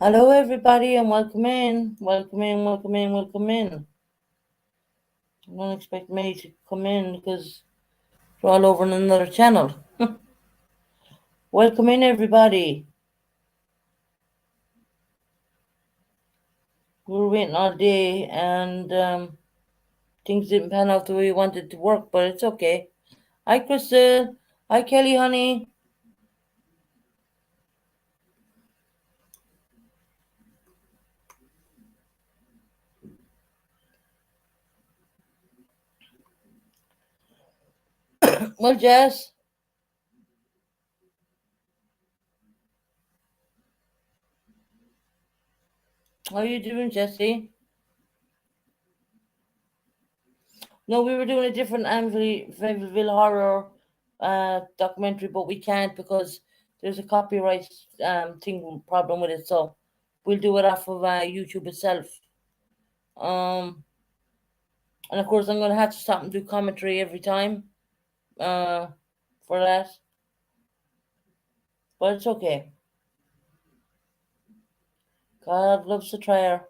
Hello, everybody, and welcome in. Welcome in, welcome in, welcome in. I don't expect many to come in because they're all over on another channel. Welcome in, everybody. We were waiting all day and things didn't pan out the way we wanted to work, but it's okay. Hi, Crystal. Hi, Kelly, honey. Well, Jess, how are you doing, Jessie? No, we were doing a different Amityville Horror documentary, but we can't because there's a copyright thing problem with it. So we'll do it off of YouTube itself. Um, and of course, I'm going to have to stop and do commentary every time uh, for that, but it's okay. God loves a trier.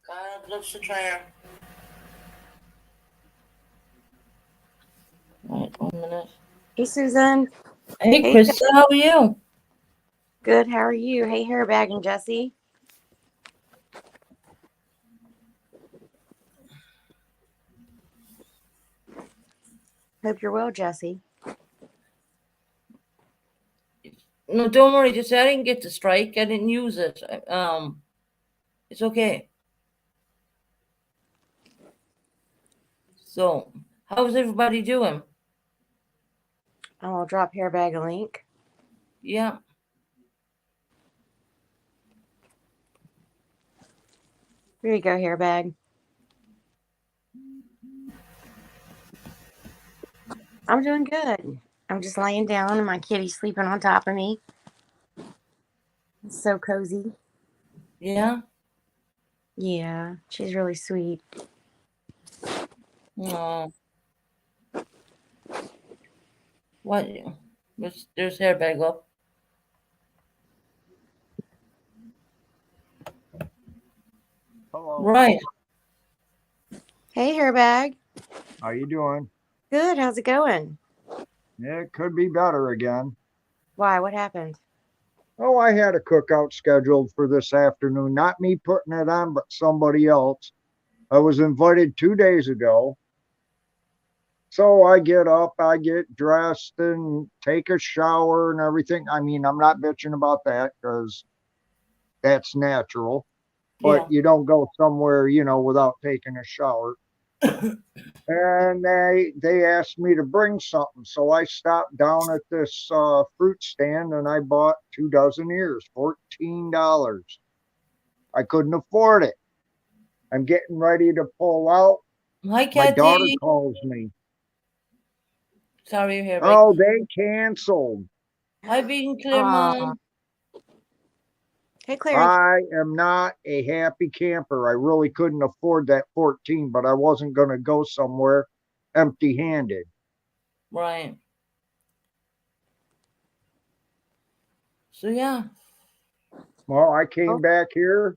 God loves a trier. Right, 1 minute. Hey, Susan. Hey, Hey, Krista, how are you? good. How are you? Hey, Hairbag and Jesse. Hope you're well, Jesse. No, don't worry. Just I didn't get the strike. I didn't use it. It's okay. So, how's everybody doing? I'll drop Hairbag a link. Yeah. Here you go, Hairbag. I'm doing good. I'm just laying down and my kitty's sleeping on top of me. It's so cozy. Yeah. Yeah, she's really sweet. Oh, what? There's hair bag up. Hello. Right. Hey, Hairbag. How you doing? Good. How's it going? Yeah, it could be better again. Why? What happened? Oh, I had a cookout scheduled for this afternoon. Not me putting it on, but somebody else. I was invited 2 days ago. So I get up, I get dressed and take a shower and everything. I mean, I'm not bitching about that because that's natural, but Yeah. you don't go somewhere, without taking a shower. And they asked me to bring something, so I stopped down at this fruit stand and I bought 2 dozen ears, $14. I couldn't afford it. I'm getting ready to pull out. Hi, My daughter Kathy. calls me. Sorry, your hair bag. Oh, they canceled. Hi, Bean Aw. Claremont. Hey, Clarence. I am not a happy camper. I really couldn't afford that 14, but I wasn't going to go somewhere empty handed. Right. So yeah. Well, I Oh, came back here,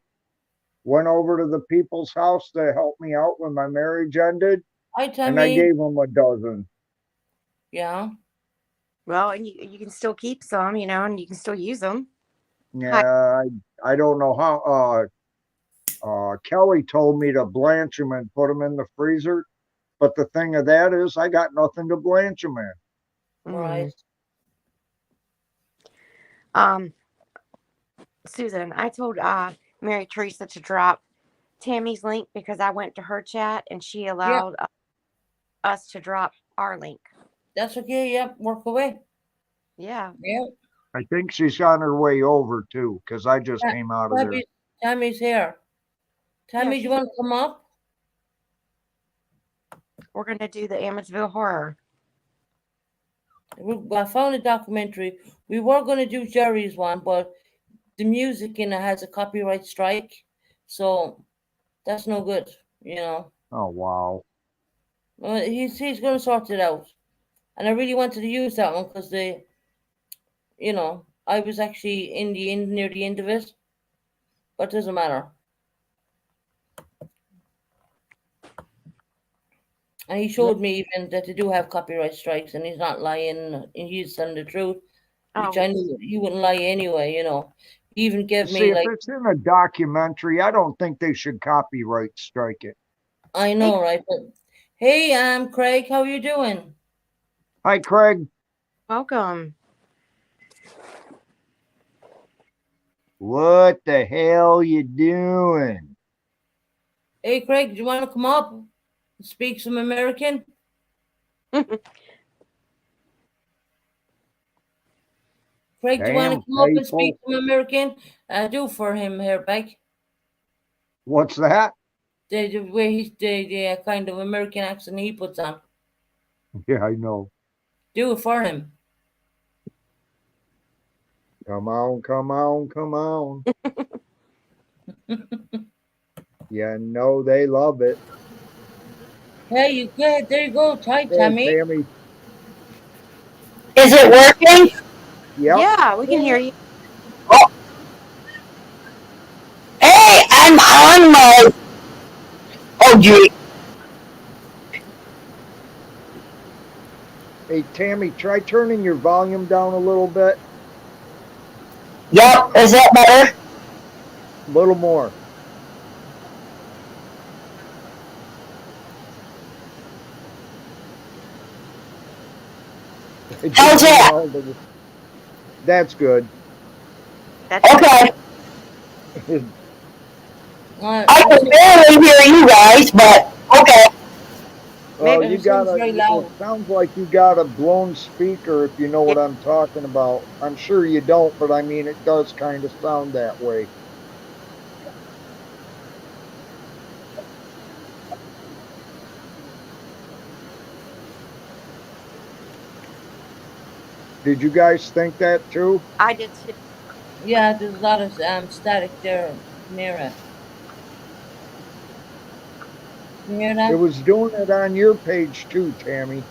went over to the people's house to help me out when my marriage ended, Hi, and I Tammy. gave them a dozen. Yeah. well, and you can still keep some, and you can still use them. Hi. Yeah, I don't know how. Kelly told me to blanch them and put them in the freezer, but the thing of that is, I got nothing to blanch them in. Right. Mm. Um, Susan, I told Mary Teresa to drop Tammy's link because I went to her chat and she Yeah. allowed us to drop our link. That's okay. Yep. Work away. Yeah. Yeah. I think she's on her way over too, because I just Ta- came out of there. Tammy's, Tammy's here. Yeah, Tammy, do you she's want to come up? we're gonna do the Amityville horror. I found a documentary. We were going to do Jerry's one, but the music in it has a copyright strike, so that's no good. Oh wow. He's going to sort it out. and I really wanted to use that one because I was actually in the end near the end of it, but it doesn't matter. And he showed me even that they do have copyright strikes, and he's not lying, and he's telling the truth, which Oh, I knew he wouldn't lie anyway. He even gave See, me if like, it's in a documentary, I don't think they should copyright strike it. I hey, know, right? But hey, Craig, how you doing? Hi, Craig. welcome. What the hell you doing? Hey, Craig, do you want to come up and speak some American? Craig, do you want to Damn come up and speak faithful. some American? Do for him here, back. What's that? The way the kind of American accent he puts on. Yeah, I know. Do it for him. Come on, come on, come on. Yeah, no, they love it. Hey, you good? There you go. Hi, Hey, Tammy. Tammy. Is it working? Yep. Yeah, we can Yeah. hear you. Oh, hey, I'm on my. Oh, gee. Hey, Tammy, try turning your volume down a little bit. Yep, is that better? A little more. It How's gives me that? all the. That's good. That's good. Okay. I You can see, barely hear you guys, but okay. Oh, Maybe. you it got sounds a. very It loud. sounds like you got a blown speaker. If you know Yeah, what I'm talking about. I'm sure you don't, but I mean, it does kind of sound that way. Did you guys think that too? I did too. Yeah, there's a lot of static there near it. You hear It that? was doing it on your page too, Tammy.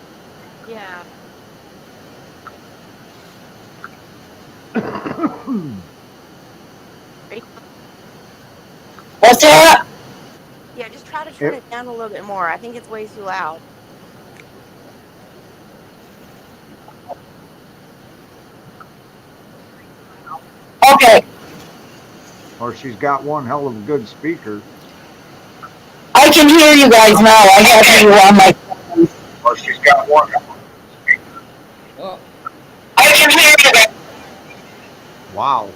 Yeah. Ready? What's that? Yeah, just try to turn It, it down a little bit more. I think it's way too loud. Okay. or she's got one hell of a good speaker. I can hear you guys now. I have you on my phone. Or she's got one. Oh, I can hear you guys. Wow.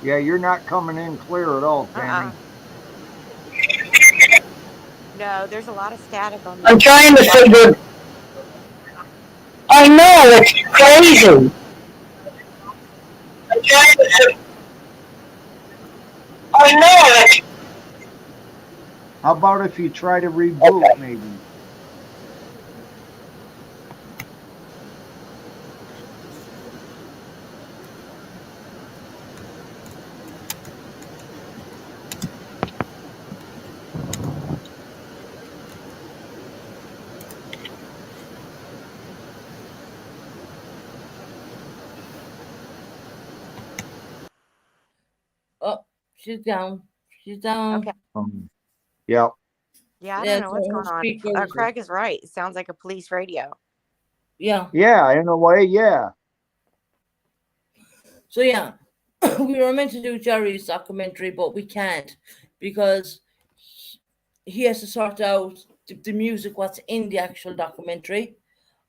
Yeah, you're not coming in clear at all, Tammy. Uh-uh. No, there's a lot of static on I'm this one. trying to figure. I know, it's crazy. I'm trying to figure. I know, it's. How about if you try to reboot, Okay. maybe? oh, she's down. She's Okay. down. Yep. Yeah, I don't Yeah, know so what's her going on. speakers. Craig is right. It sounds like a police radio. Yeah. Yeah, in a way, yeah. So yeah, we were meant to do Jerry's documentary, but we can't because he has to sort out the music, what's in the actual documentary,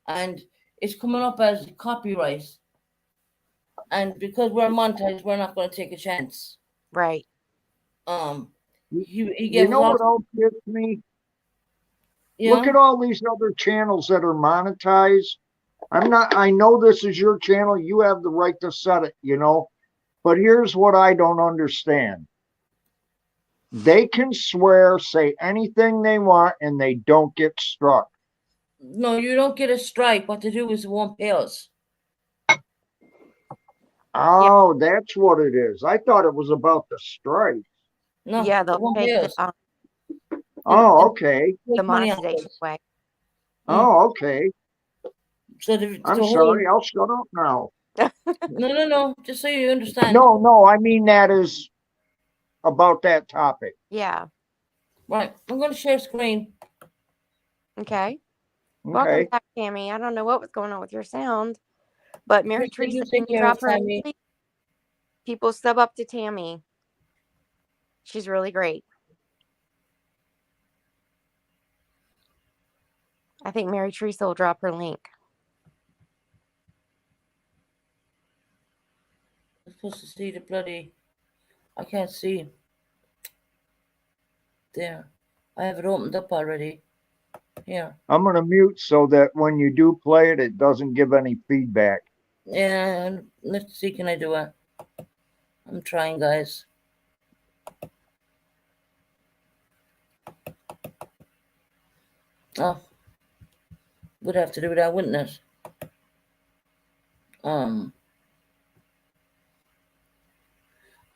and it's coming up as copyright. And because we're monetized, we're not going to take a chance. Right. Um, You, he you gave us know all, what else gets me? you Look at know. all these other channels that are monetized. I know this is your channel. You have the right to set it. But here's what I don't understand. They can swear, say anything they want, and they don't get struck. No, you don't get a strike. What to do is it won't pay us. Yeah. Oh, that's what it is. I thought it was about the strike. No, Yeah, it they'll won't take pay us. Oh, They'll okay. the take money off monetization us. away. Oh, okay. So the I'm whole sorry. I'll shut up now. no. Just so you understand. No, I mean that is about that topic. Yeah. Right, I'm going to share screen. Okay. Welcome Okay. back, Tammy. I don't know what was going on with your sound, but Mary Krista, you Teresa, take can you care of drop her Tammy. link? People sub up to Tammy. She's really great. I think Mary Teresa will drop her link. I'm supposed to see the bloody. I can't see. There. I have it opened up already. Here. I'm going to mute so that when you do play it, it doesn't give any feedback. Yeah, let's see. Can I do it? I'm trying, guys. Oh, would have to do without witness. I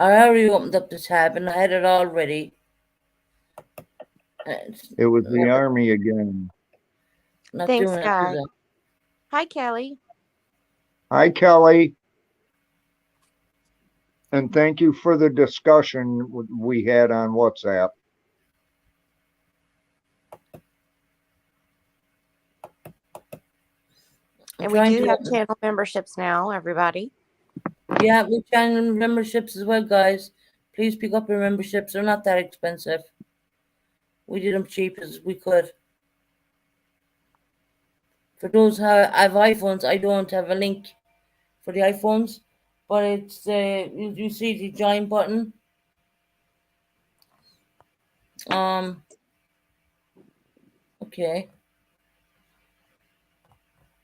already opened up the tab and I had it all ready. It was the army again. Not Thanks, doing guys. it. Hi, Kelly. Hi, Kelly. And thank you for the discussion we had on WhatsApp. And we do have channel memberships now, everybody. Yeah, we channel memberships as well, guys. Please pick up your memberships. They're not that expensive. We did them cheap as we could. For those who have iPhones, I don't have a link for the iPhones, but it's you see the join button. Okay.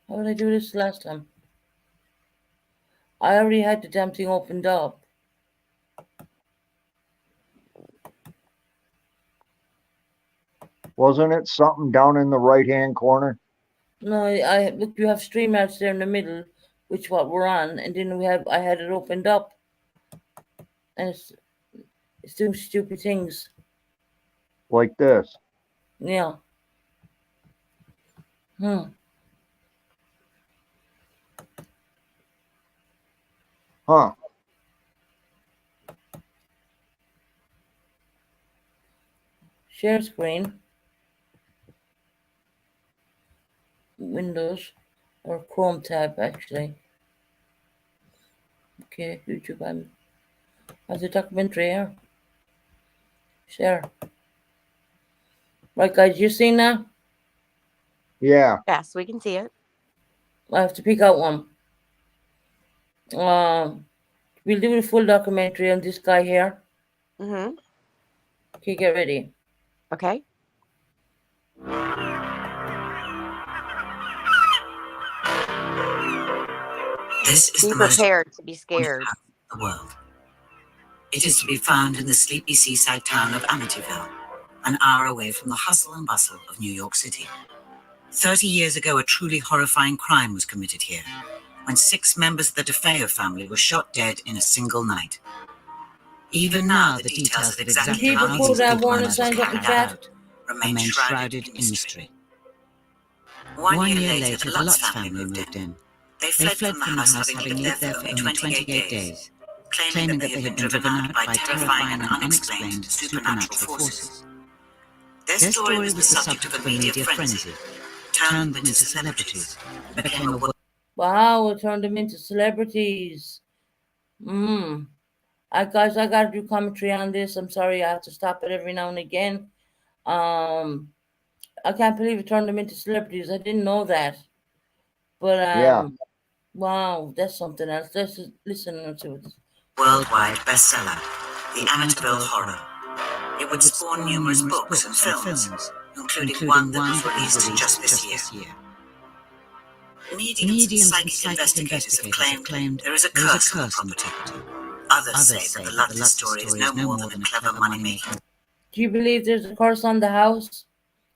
How did I do this last time? I already had the damn thing opened up. Wasn't it something down in the right-hand corner? No, I look. You have StreamYards there in the middle, which what we're on, and then I had it opened up, and it's doing stupid things. Like this. Yeah. Huh. Share screen. Windows or Chrome tab actually. Okay, YouTube. Has a documentary here. Share. Right, guys, you seen that? Yeah. Yes, we can see it. I have to pick out one. We'll do the full documentary on this guy here. Mm-hmm. Okay, get ready. Okay. This is Be the most prepared to be scared. haunted house in the world. It is to be found in the sleepy seaside town of Amityville, an hour away from the hustle and bustle of New York City. 30 years ago, a truly horrifying crime was committed here, when 6 members of the DeFeo family were shot dead in a single night. Even now, the details of exactly how these brutal murders were carried out remain shrouded in mystery. 1 year later, the Lutz family moved in. They fled from the house having lived there for only 28 days, claiming that they had been driven out by terrifying and unexplained supernatural forces. Their story was the subject of a media frenzy, turned them into celebrities, and became a Wow, it turned them into celebrities. Guys, I gotta do commentary on this. I'm sorry, I have to stop it every now and again. I can't believe it turned them into celebrities. I didn't know that. But Yeah. wow, that's something else. Let's listen to it. worldwide bestseller, The Amityville Horror. It would spawn numerous books and films, including one that was released just this year. Mediums and psychic investigators have claimed there is a curse on the property. Others say that the Lutz story is no more than a clever money-making. Do you believe there's a curse on the house?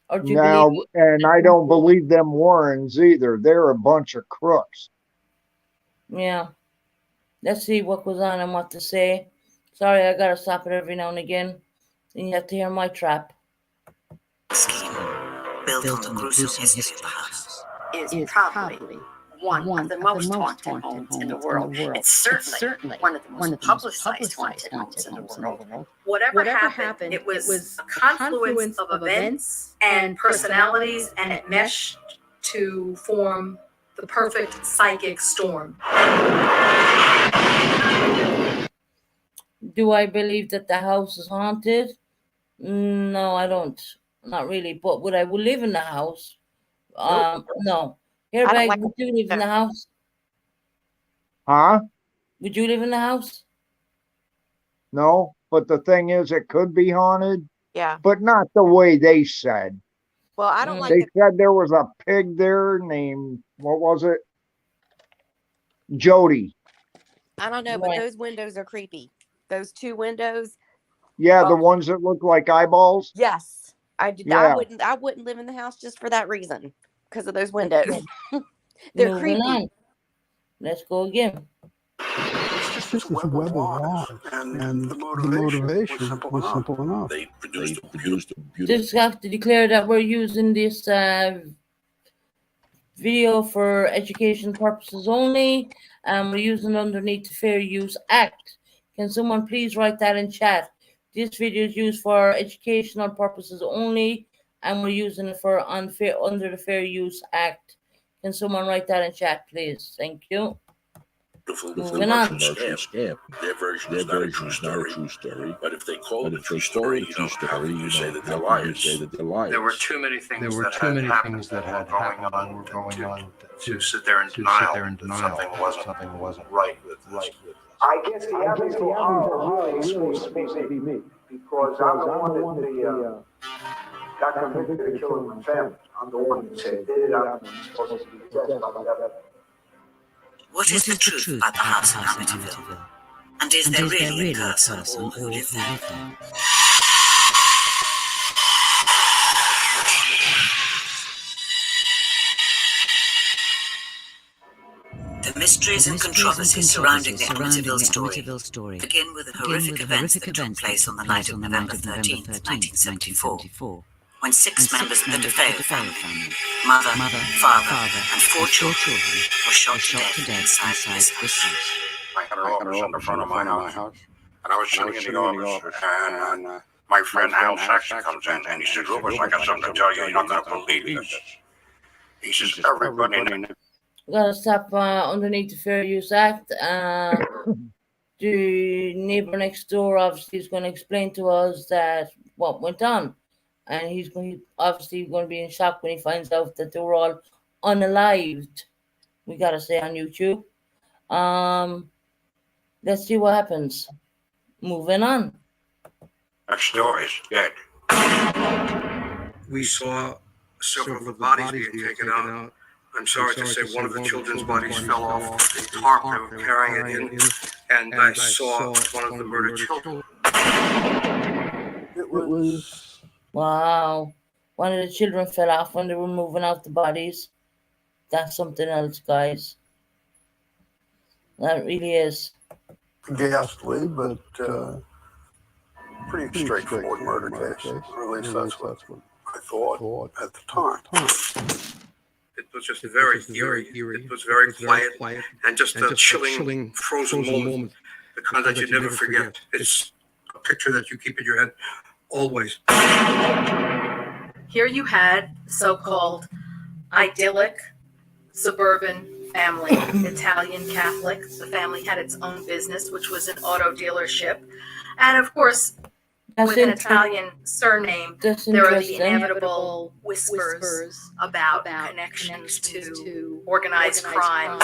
Or do you Now, believe and I don't believe them Warrens either. They're a bunch of crooks. Yeah. Let's see what goes on and what to say. Sorry, I gotta stop it every now and again. And you have to hear my trap. scheme built on the gruesome history of the house. Is probably one of the most haunted homes in the world. It's certainly one of the most publicized haunted homes in the world. Whatever happened, it was a confluence of events and personalities, and it meshed to form the perfect psychic storm. Do I believe that the house is haunted? No, I don't. Not really. But would I live in the house? No. Here, I don't Bag, like would you live in the house? Huh? Would you live in the house? No, but the thing is, it could be haunted, Yeah. but not the way they said. Well, I don't Mm. like They the said there was a pig there named, what was it? Jody. I don't know, but Right. those windows are creepy. Those two windows. Yeah, the Oh. ones that look like eyeballs. Yes. I Yeah. wouldn't live in the house just for that reason. Because of those windows. They're Moving creepy. on. Let's go again. This was a web of lies, and the motivation was simple enough. They produced a beautiful. Just have to declare that we're using this video for education purposes only, and we're using underneath the Fair Use Act. Can someone please write that in chat? This video is used for educational purposes only, and we're using it for under the Fair Use Act. Can someone write that in chat, please? Thank you. Moving on. Scam. Their version is not a true story. But if they call it a true story, you know, how can you say that they're liars? There were too many things that had happened to sit there in denial that something wasn't right with this. I guess the Amityville Horror is supposed to be me, because I'm the one that the got convicted of killing my family. I'm the one that said did it. I'm supposed to be dead. What is the truth about the house in Amityville? And is there really a curse on all who live there? The mysteries and controversies surrounding the Amityville story begin with the horrific events that took place on the night of November 13th, 1974, when 6 members of the DeFeo family, mother, father, and 4 children, were shot to death inside this house. I had an office in the front of my house, and I was sitting in the office, and my friend Al Saxon comes in, and he said, "Rufus, I got something to tell you. You're not going to believe this." He says, "Everybody in the We're gonna stop underneath the Fair Use Act. The neighbor next door obviously is going to explain to us that what went on, and he's going to be in shock when he finds out that they were all unalived. We gotta say on YouTube. Let's see what happens. Moving on. next door is dead." We saw several of the bodies being taken out. I'm sorry to say one of the children's bodies fell off the tarp they were carrying it in, and I saw one of the murdered children. It was Wow. One of the children fell off when they were moving out the bodies. That's something else, guys. That really is. ghastly, but Pretty straightforward murder case. Or at least that's what I thought at the time. It was just very eerie. It was very quiet and just a chilling, frozen moment. The kind that you never forget. It's a picture that you keep in your head always. Here you had so-called idyllic suburban family, Italian Catholic. The family had its own business, which was an auto dealership. And of course, with an Italian surname, there are the inevitable whispers about connections to organized crime.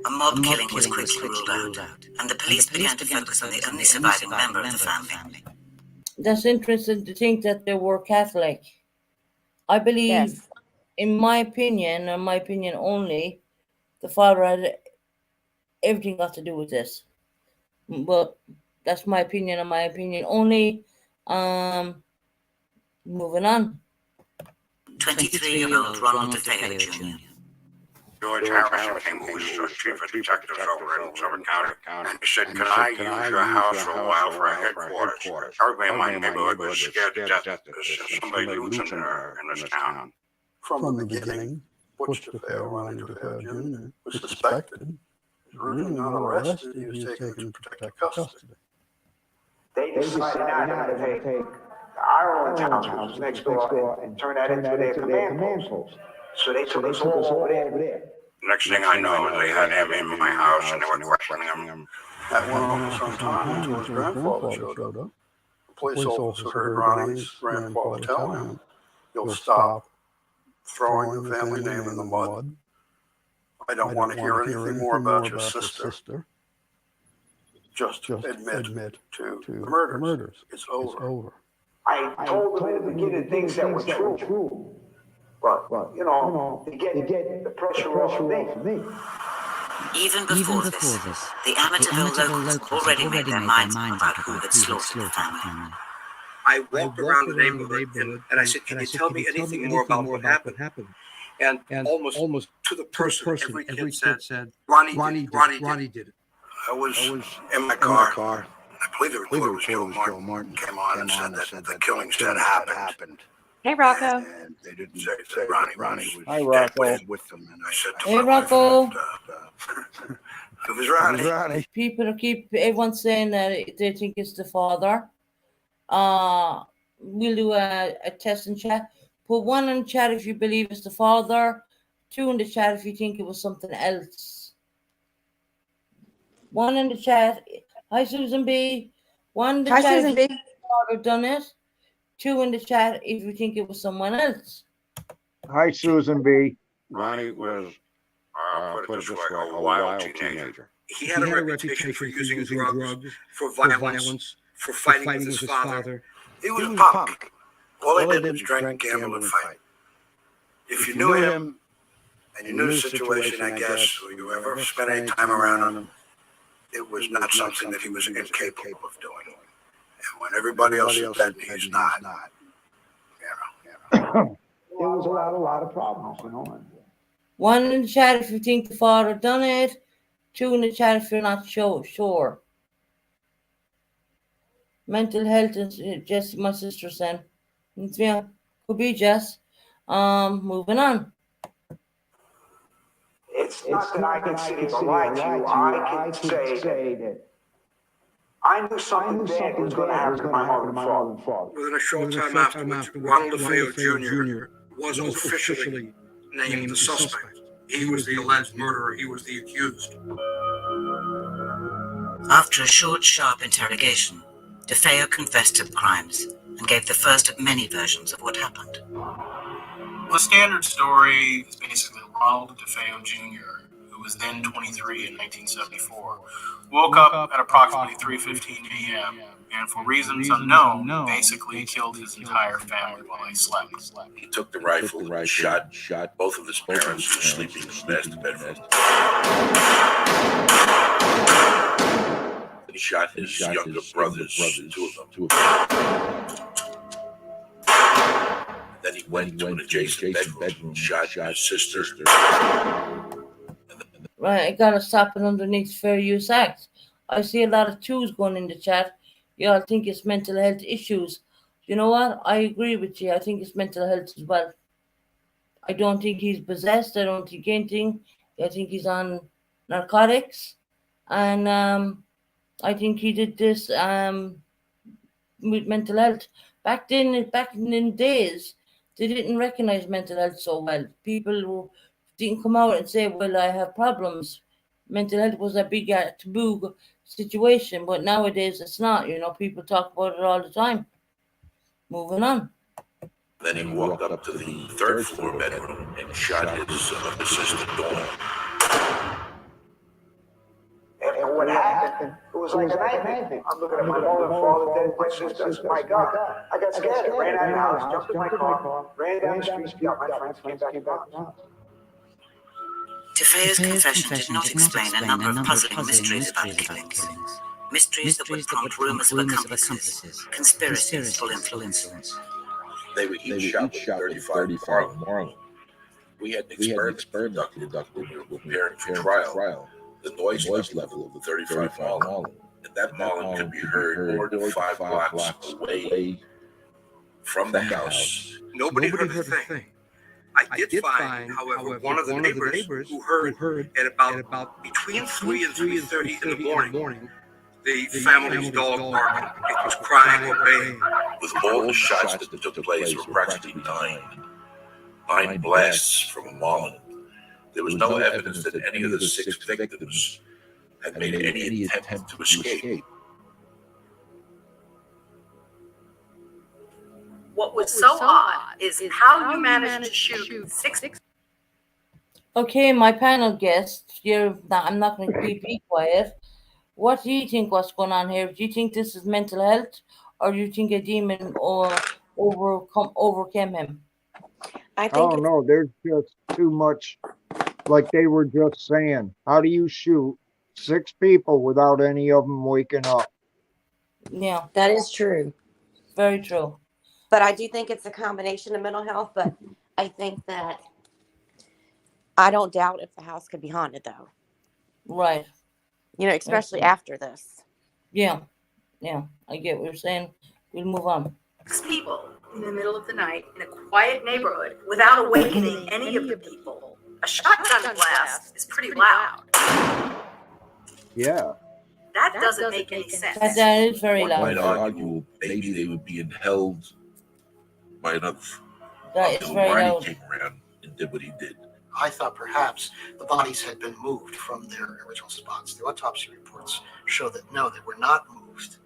A mob killing was quickly ruled out, and the police began to focus on the only surviving member of the family. That's interesting to think that they were Catholic. I believe, in my opinion, and my opinion only, the father had everything got to do with this. But that's my opinion and my opinion only. Moving on. 23-year-old Ronald DeFeo Jr. George Harrison came, who was chief of detectives over in Suffolk County, and he said, "Can I use your house for a while for our headquarters?" Everybody in my neighborhood was scared to death because somebody losing in this town. From the beginning, Butch DeFeo, Ronnie DeFeo Jr., was suspected. He was really not arrested. He was taken into protective custody. They decided now to take our town, which was next door, and turn that into their command post. So they took us all over there. Next thing I know, they had him in my house and they were questioning him. That went on for some time until his grandfather showed up. The police officer heard Ronnie's grandfather tell him, "You'll stop throwing the family name in the mud. I don't want to hear anything more about your sister. Just admit to the murders. It's over." I told them in the beginning things that were true. But you know, to get the pressure off of me. Even before this, the Amityville locals already made their minds up about who had slaughtered the family. I walked around the neighborhood and I said, "Can you tell me anything more about what happened?" And almost to the person, every kid said, Ronnie did it. I was in my car. I believe the recorder was Joe Martin. Came on and said that the killings had happened. Hey, Rocco. And they didn't say Ronnie was Hi, Rocco. with them. And I said to Hey, my wife Rocco. that, it was Ronnie. People everyone's saying that they think it's the father. We'll do a test and chat. Put 1 in the chat if you believe it's the father. 2 in the chat if you think it was something else. 1 in the chat. Hi, Susan B. 1 in the Hi, chat Susan if B. the father done it. 2 in the chat if you think it was someone else. Hi, Susan B. Ronnie was, put it this way, a wild teenager. He had a reputation for using drugs, for violence, for fighting with his father. He was a punk. All they did was drink, gamble, and fight. If you knew him, and you knew the situation, I guess, or you ever spent any time around him, it was not something that he was incapable of doing. And when everybody else is dead, he's not. There was a lot of problems, you know. 1 in the chat if you think the father done it. 2 in the chat if you're not sure. Mental health is Jess, my sister said. Yeah, could be Jess. Moving on. It's not that I can sit here and lie to you. I can say that I knew something bad was going to happen to my mother and father. Within a short time afterwards, Ronald DeFeo Jr. was officially named the suspect. He was the alleged murderer. He was the accused. After a short, sharp interrogation, DeFeo confessed to the crimes and gave the first of many versions of what happened. The standard story is basically Ronald DeFeo Jr., who was then 23 in 1974, woke up at approximately 3:15 a.m. and for reasons unknown, basically killed his entire family while they slept. He took the rifle and shot both of his parents who were sleeping in the master bedroom. He shot his younger brothers, 2 of them. Then he went to an adjacent bedroom, shot his sister. Right, I gotta stop it underneath fair use act. I see a lot of 2s going in the chat. Y'all think it's mental health issues. You know what? I agree with you. I think it's mental health as well. I don't think he's possessed. I don't think anything. I think he's on narcotics. And I think he did this with mental health. Back in the days, they didn't recognize mental health so well. People who didn't come out and say, well, I have problems. Mental health was a big taboo situation, but nowadays it's not. You know, people talk about it all the time. Moving on. Then he walked up to the 3rd floor bedroom and shot his assistant daughter. And what happened, it was like a nightmare. I'm looking at my mother and father dead, my sister. I said, my God. I got scared. I ran out of the house, jumped in my car, ran down the street, got my friends, came back to the house. DeFeo's confession did not explain a number of puzzling mysteries about the killings. Mysteries that would prompt rumors of accomplices, conspiracies full influence. They were each shot with 35 Marlin. We had an experiment conducted when we were preparing for trial. The noise level of the 35 Mullen, and that Mullen could be heard more than 5 blocks away from the house. Nobody heard a thing. I did find, however, one of the neighbors who heard at about between 3 and 3:30 in the morning, the family's dog barking. It was crying or baying. With all the shots that took place were practically nine blasts from a Mullen. There was no evidence that any of the 6 victims had made any attempt to escape. What was so odd is how you managed to shoot 6. Okay, my panel guest, I'm not going to be quiet. What do you think what's going on here? Do you think this is mental health, or do you think a demon overcame him? I don't know. There's just too much, like they were just saying. How do you shoot 6 people without any of them waking up? Yeah. That is true. Very true. But I do think it's a combination of mental health, but I think that I don't doubt if the house could be haunted, though. Right. You know, especially after this. Yeah. Yeah. I get what you're saying. We'll move on. 6 people in the middle of the night in a quiet neighborhood without awakening any of the people. A shotgun blast is pretty loud. Yeah. That doesn't make any sense. That is very One loud. might argue maybe they were being held by another That is until very Ronnie loud. came around and did what he did. I thought perhaps the bodies had been moved from their original spots. The autopsy reports show that no, they were not moved,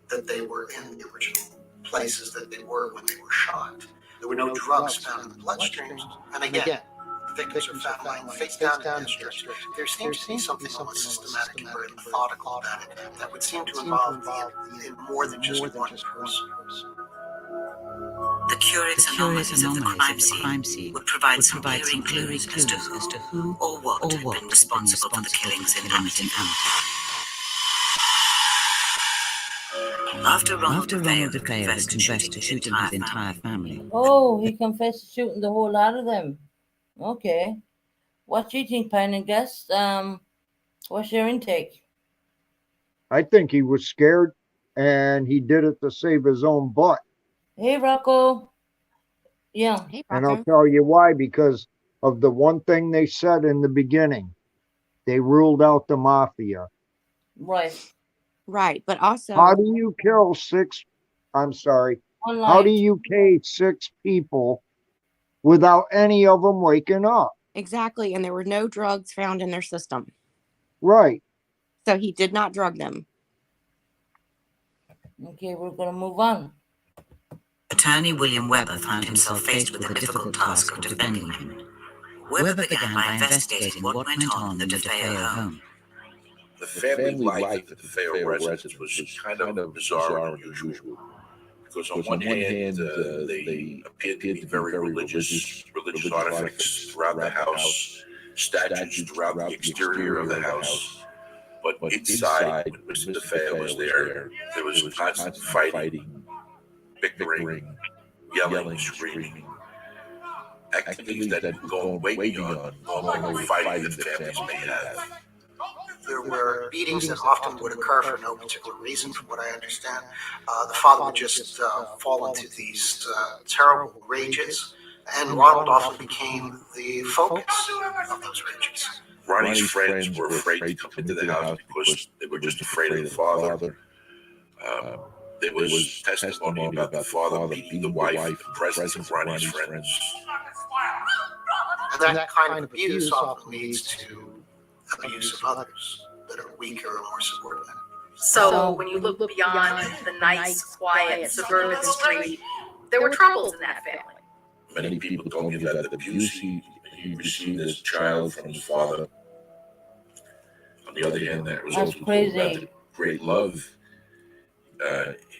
that they were in the original places that they were when they were shot. There were no drugs found in the bloodstreams. And again, the victims are found lying face down in stretch. There seems to be something almost systematic and very methodical about it that would seem to involve more than just one person. The curious anomalies of the crime scene would provide some clearing clues as to who or what had been responsible for the killings in Amityville. After Ronald DeFeo confessed to shooting his entire family. Oh, he confessed to shooting the whole lot of them. Okay. What do you think, panel guest? What's your intake? I think he was scared and he did it to save his own butt. Hey, Rocco. Yeah. Hey, And I'll tell you why, because of the one thing they said in the beginning. They ruled out the mafia. Right. Right, but also... How do you kill 6? I'm sorry. How do you kill 6 people without any of them waking up? Exactly, and there were no drugs found in their system. Right. So he did not drug them. Okay, we're going to move on. Attorney William Webber found himself faced with the difficult task of defending him. Webber began by investigating what went on in the DeFeo home. The family life at the DeFeo residence was kind of bizarre and unusual. Because on one hand, they appeared to be very religious artifacts throughout the house, statues throughout the exterior of the house. But inside, when Mr. DeFeo was there was constant fighting, bickering, yelling, screaming. Activities that go way beyond normal fighting that families may have. There were beatings that often would occur for no particular reason, from what I understand. The father would just fall into these terrible rages, and Ronald often became the focus of those rages. Ronnie's friends were afraid to come into the house because they were just afraid of the father. There was testimony about the father beating the wife in the presence of Ronnie's friends. And that kind of abuse often leads to abuse of others that are weaker or more subordinate. So when you look beyond the nice, quiet suburban street, there were troubles in that family. Many people told me that the abuse he received as a child from his father. On the other hand, that was also about the great love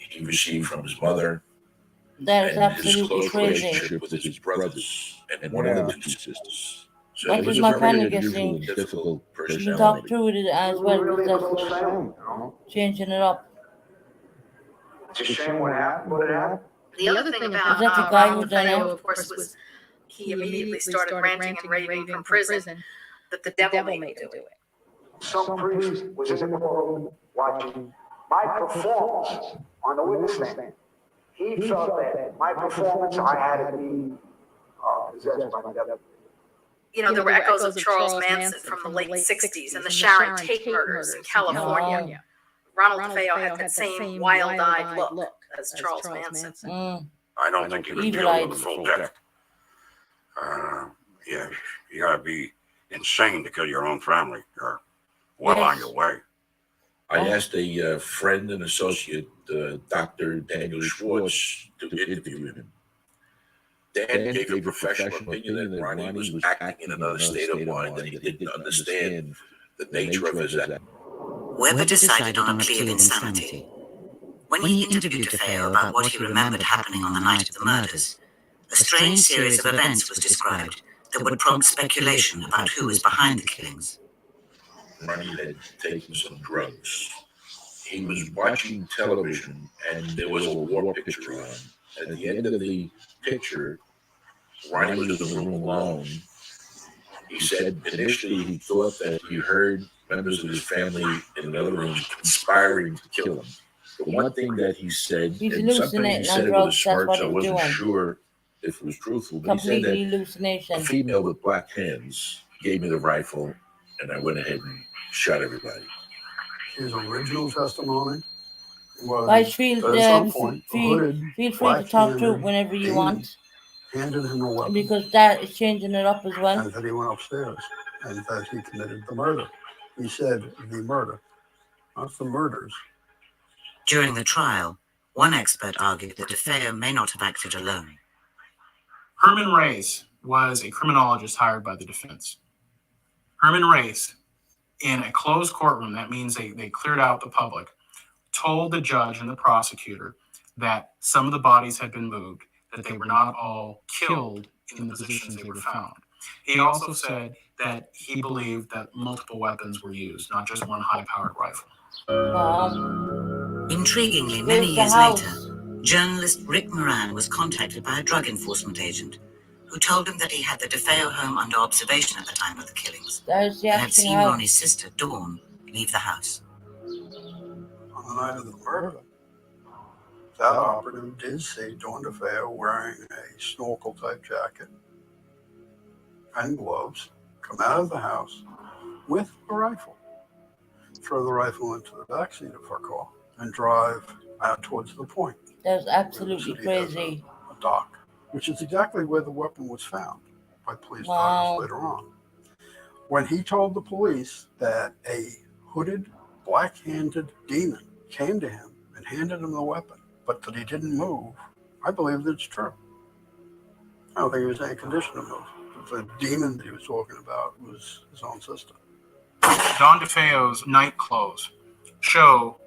he received from his mother. That is absolutely close crazy. Relationship with his brothers and one of the 2 sisters. So That it was is a my very panel unusual guessing. and difficult You personality. talk through it as well. Really That's a close family, you know? changing it up. It's a shame what happened, but it happened. The other thing about Is that the guy who Ronald done it? DeFeo, of course, was he immediately started ranting and raving from prison that the devil made him do it. Some priest was in the courtroom watching my performance on the witness stand. He felt that my performance, I had to be possessed by the devil. You know, there were echoes of Charles Manson from the late 60s and the Sharon Tate murders in California. Ronald DeFeo had that same wild-eyed look as Charles Manson. I don't think he was dealing with a full deck. Yeah, you gotta be insane to kill your own family. You're well on your way. I asked a friend and associate, Dr. Daniel Schwartz, to interview him. Dan gave a professional opinion that Ronnie was acting in another state of mind, that he didn't understand the nature of his act. Weber decided on a plea of insanity. When he interviewed DeFeo about what he remembered happening on the night of the murders, a strange series of events was described that would prompt speculation about who was behind the killings. Ronnie had taken some drugs. He was watching television, and there was a war picture on. At the end of the picture, Ronnie was in the room alone. He said initially he thought that he heard members of his family in another room conspiring to kill him. The one thing that he said, and something he said it with a smirk, so I wasn't sure if it was truthful, but he said that a female with black hands gave me the rifle, and I went ahead and shot everybody. His original testimony was Guys, feel point, free to talk to it whenever you want, handed him a weapon, because that is changing it up as well. and that he went upstairs and that he committed the murder. He said the murder, not the murders. During the trial, one expert argued that DeFeo may not have acted alone. Herman Reyes was a criminologist hired by the defense. Herman Reyes, in a closed courtroom, that means they cleared out the public, told the judge and the prosecutor that some of the bodies had been moved, that they were not all killed in the positions they were found. He also said that he believed that multiple weapons were used, not just one high-powered rifle. Intriguingly, many years later, journalist Rick Moran was contacted by a drug enforcement agent who told him that he had the DeFeo home under observation at the time of the killings and had seen Ronnie's sister, Dawn, leave the house. On the night of the murder, that operative did see Dawn DeFeo wearing a snorkel-type jacket and gloves, come out of the house with a rifle, throw the rifle into the backseat of her car, and drive out towards the point. That's absolutely crazy. A dock, which is exactly where the weapon was found by police doctors later on. When he told the police that a hooded, black-handed demon came to him and handed him the weapon, but that he didn't move, I believe that's true. I don't think he was in any condition to move. The demon that he was talking about was his own sister. Dawn DeFeo's night clothes show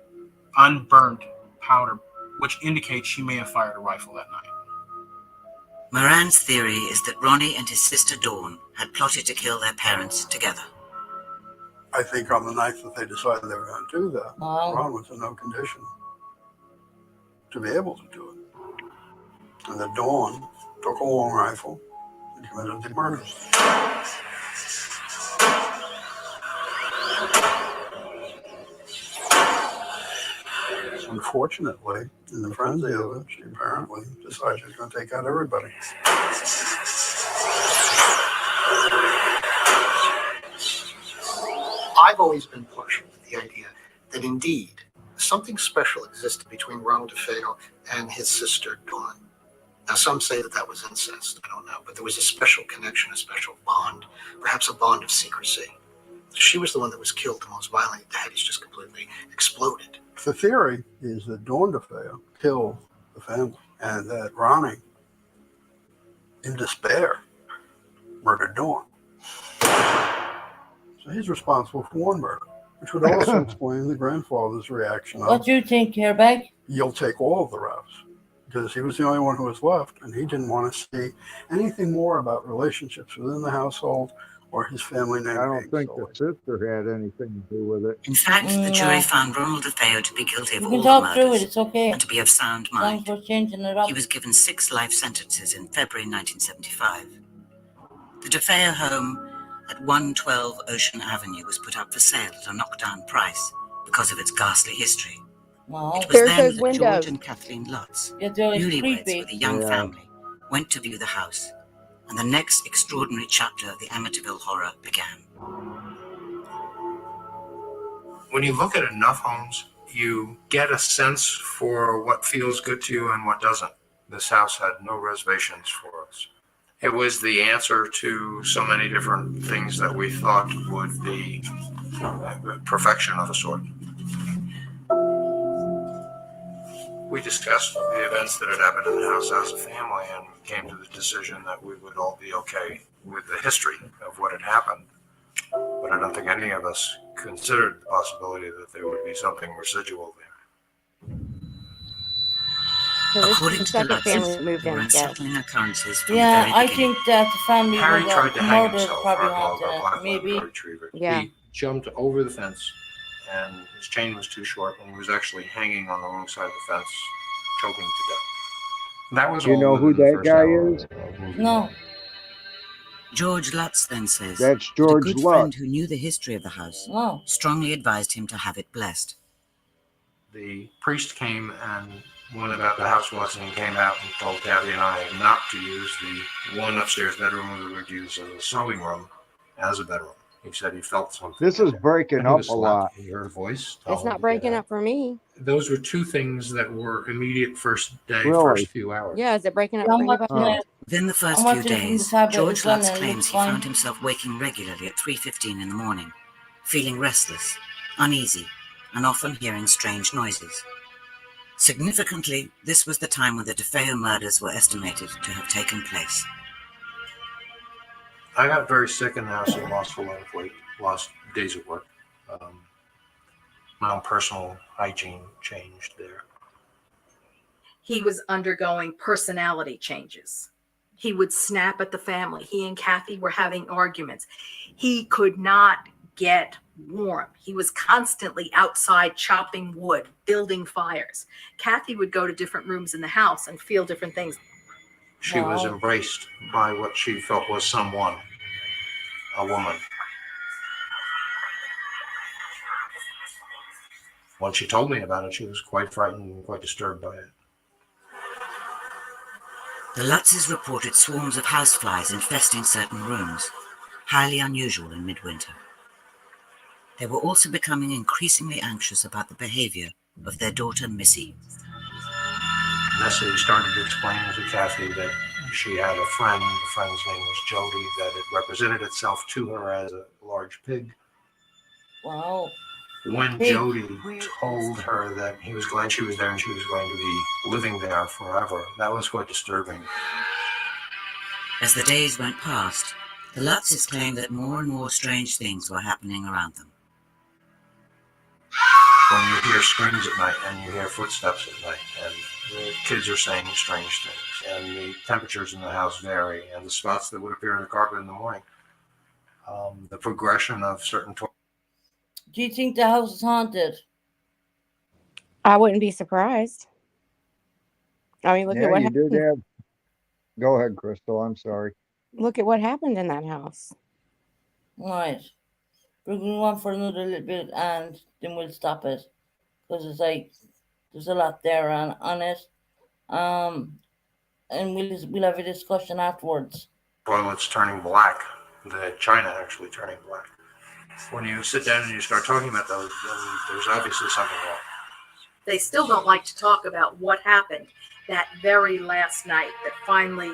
unburnt powder, which indicates she may have fired a rifle that night. Moran's theory is that Ronnie and his sister Dawn had plotted to kill their parents together. I think on the night that they decided they were going to do that, Ron was in no condition to be able to do it. And that Dawn took a long rifle and committed the murders. Unfortunately, in the frenzy of it, she apparently decided she was going to take out everybody. I've always been partial to the idea that indeed something special existed between Ronald DeFeo and his sister Dawn. Now, some say that that was incest. I don't know, but there was a special connection, a special bond, perhaps a bond of secrecy. She was the one that was killed the most violently. The head is just completely exploded. The theory is that Dawn DeFeo killed the family and that Ronnie, in despair, murdered Dawn. So he's responsible for one murder, which would also explain the grandfather's reaction. What do you think, Airbag? You'll take all of the routes, because he was the only one who was left, and he didn't want to see anything more about relationships within the household or his family name. I don't think the sister had anything to do with it. In fact, the jury found Ronald DeFeo to be guilty of You all can the talk murders through it, it's okay. and to be of sound mind. Thanks for changing it up. He was given 6 life sentences in February 1975. The DeFeo home at 112 Ocean Avenue was put up for sale at a knockdown price because of its ghastly history. Wow. It was There's then those that windows. George and Kathleen Lutz, Yeah, they're always newlyweds creepy. with a young Yeah. family, went to view the house, and the next extraordinary chapter of the Amityville Horror began. When you look at enough homes, you get a sense for what feels good to you and what doesn't. This house had no reservations for us. It was the answer to so many different things that we thought would be perfection of a sort. We discussed the events that had happened in the house as a family and came to the decision that we would all be okay with the history of what had happened. But I don't think any of us considered the possibility that there would be something residual there. So this is According the to the second family Lutzes, that moved there were in. Yes. unsettling occurrences from Yeah, the very I beginning. think that the family Harry was tried to hang murdered, himself probably for a dog, a black haunted. Maybe. Labrador retriever. Yeah. He jumped over the fence, and his chain was too short, and he was actually hanging on the wrong side of the fence, choking to death. That was Do you all know who within the that first guy hour is? of the movie. No. George Lutz then says That's that a George good friend Lutz. who knew the history of the house No. strongly advised him to have it blessed. The priest came and went about the house once and came out and told Kathy and I not to use the one upstairs bedroom we would use as a sewing room as a bedroom. He said he felt something. This is breaking And he up was a lot. He heard a voice. tell It's him not to get breaking out. up for me. Those were two things that were immediate first day, Really? first few hours. Yeah, is it breaking up Yeah, for I'm watching anybody? it. Within the first I'm few watching it from the days, tablet George as well, Lutz and it claims looks he fine. found himself waking regularly at 3:15 in the morning, feeling restless, uneasy, and often hearing strange noises. Significantly, this was the time when the DeFeo murders were estimated to have taken place. I got very sick in the house and lost a lot of weight, lost days of work. My own personal hygiene changed there. He was undergoing personality changes. He would snap at the family. He and Kathy were having arguments. He could not get warm. He was constantly outside chopping wood, building fires. Kathy would go to different rooms in the house and feel different things. She was Wow. embraced by what she felt was someone, a woman. When she told me about it, she was quite frightened and quite disturbed by it. The Lutzes reported swarms of houseflies infesting certain rooms, highly unusual in midwinter. They were also becoming increasingly anxious about the behavior of their daughter Missy. Missy started explaining to Kathy that she had a friend, the friend's name was Jody, that it represented itself to her as a large pig. Wow. When Pig. Jody told her that he was glad she was there and she was going to be living there forever, that was quite disturbing. As the days went past, the Lutzes claimed that more and more strange things were happening around them. When you hear screams at night and you hear footsteps at night and the kids are saying strange things and the temperatures in the house vary and the spots that would appear in the carpet in the morning, the progression of certain Do you think the house is haunted? I wouldn't be surprised. I mean, look Yeah, at what you did happened. have. Go ahead, Crystal. I'm sorry. Look at what happened in that house. Right. We're going to go on for another little bit and then we'll stop it. Because it's like, there's a lot there on it. And we'll have a discussion afterwards. toilets turning black, the china actually turning black. When you sit down and you start talking about those, then there's obviously something wrong. They still don't like to talk about what happened that very last night that finally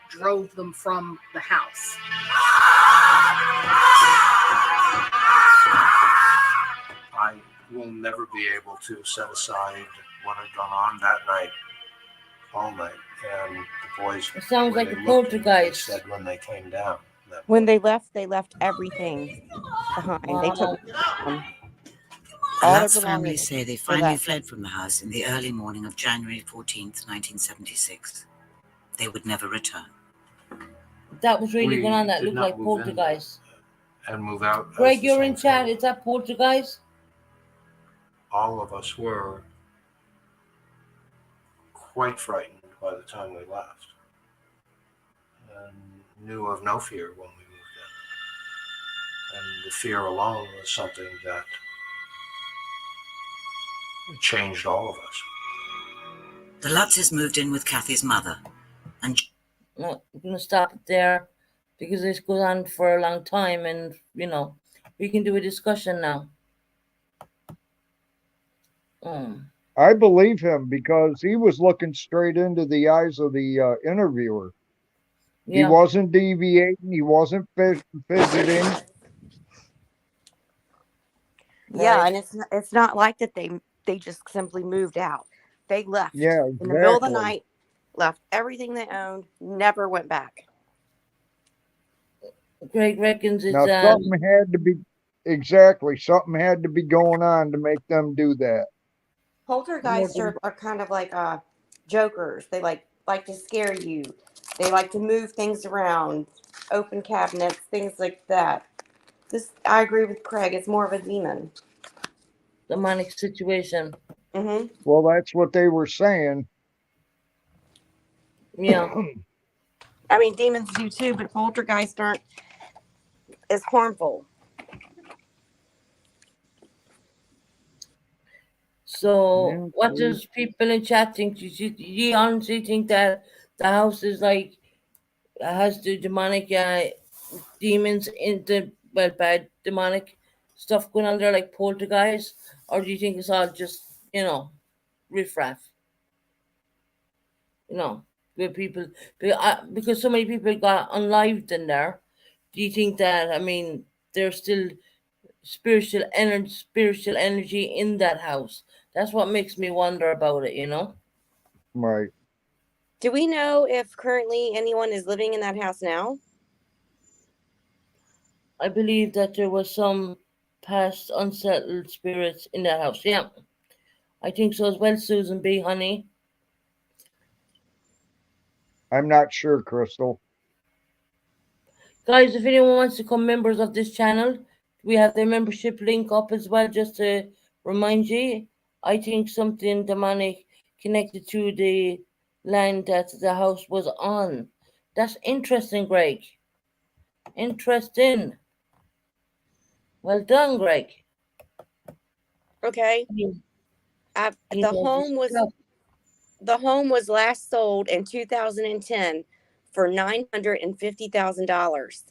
drove them from the house. I will never be able to set aside what had gone on that night, all night, and the boys. It sounds when like they a looked at me, they poltergeist. said when they came down. When they left everything behind. They took The all their Lutz family belongings. say they finally fled from the house in the early morning of January 14th, 1976. They would never return. That was really We going on. That did looked not like move in poltergeist. and move out. as Greg, the you're same in chat. family. Is that poltergeist? All of us were quite frightened by the time we left. And knew of no fear when we moved in. And the fear alone was something that changed all of us. The Lutzes moved in with Kathy's mother. And no, I'm going to stop it there because this goes on for a long time, and we can do a discussion now. I believe him because he was looking straight into the eyes of the interviewer. Yeah. He wasn't deviating. He wasn't fidgeting. Yeah, right. And it's not like that they just simply moved out. They left. Yeah, exactly. In the middle of the night, left everything they owned, never went back. Greg reckons it's something had to be something had to be going on to make them do that. Poltergeists are kind of like jokers. They like to scare you. They like to move things around, open cabinets, things like that. I agree with Craig. It's more of a demonic situation. Mm-hmm. Well, that's what they were saying. Yeah. I mean, demons do too, but poltergeists aren't as harmful. So, what does people in chat think? Do you honestly think that the house is has the demonic demons bad demonic stuff going on there, like poltergeist, or do you think it's all just riffraff? With people, because so many people got unlived in there. Do you think that there's still spiritual energy in that house? That's what makes me wonder about it. Right. Do we know if currently anyone is living in that house now? I believe that there was some past unsettled spirits in that house. Yeah, I think so as well, Susan B. Honey. I'm not sure, Crystal. Guys, if anyone wants to become members of this channel, we have the membership link up as well, just to remind you. I think something demonic connected to the land that the house was on. That's interesting, Greg. Interesting. Well done, Greg. Okay. The home was last sold in 2010 for $950,000.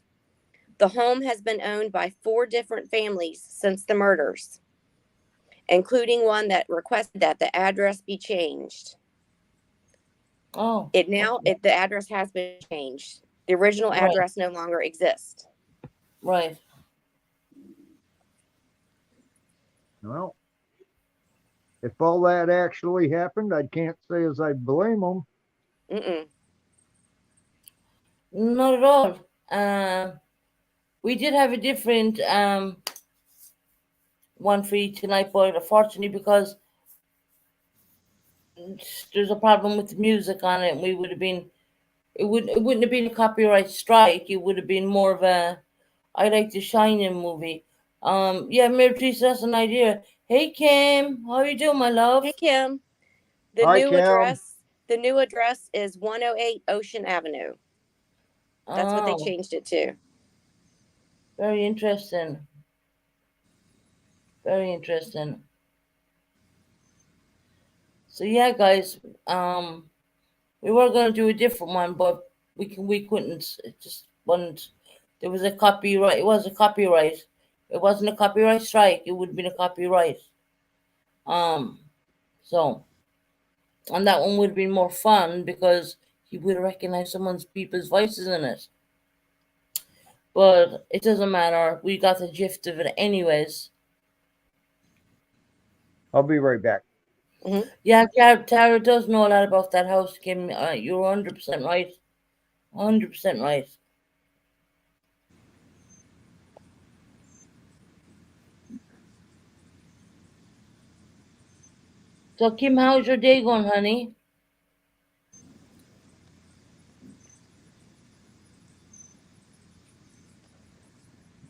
The home has been owned by 4 different families since the murders, including one that requested that the address be changed. Oh. The address has been changed. The original address no longer exists. Right. Well, if all that actually happened, I can't say as I blame them. Not at all. We did have a different one for you tonight, but unfortunately, because there's a problem with the music on it, we would have been. It wouldn't have been a copyright strike. It would have been more of a I Like the Shining movie. Yeah, Mary Teresa, that's an idea. Hey Kim, how you doing, my love? Hey Kim. Hi, Kim. The new address is 108 Ocean Avenue. That's what they changed it to. Very interesting. Very interesting. So yeah, guys, we were gonna do a different one, but we couldn't. It just wasn't. There was a copyright. It was a copyright. It wasn't a copyright strike. It would have been a copyright. So, and that one would have been more fun because you would recognize people's voices in it. But it doesn't matter. We got the gist of it anyways. I'll be right back. Mm-hmm. Yeah, Tara does know a lot about that house, Kim. You're 100% right. 100% right. So, Kim, how's your day going, honey?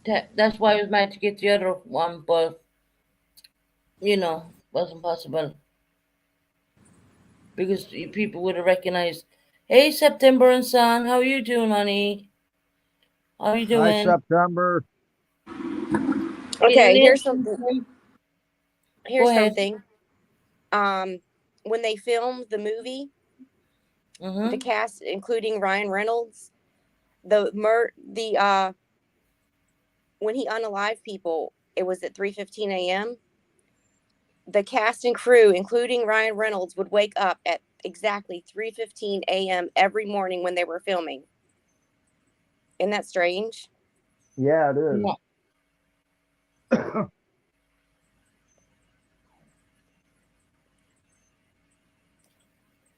That's why I was meant to get the other one, but, wasn't possible. Because people would have recognized, hey, September and Sun, how you doing, honey? How are you Hi, doing? September. Okay, here's Go something. ahead. When they filmed the movie, the cast, including Ryan Reynolds, when he unalived people, it was at 3:15 a.m. The cast and crew, including Ryan Reynolds, would wake up at exactly 3:15 a.m. every morning when they were filming. Isn't that strange? Yeah, it is.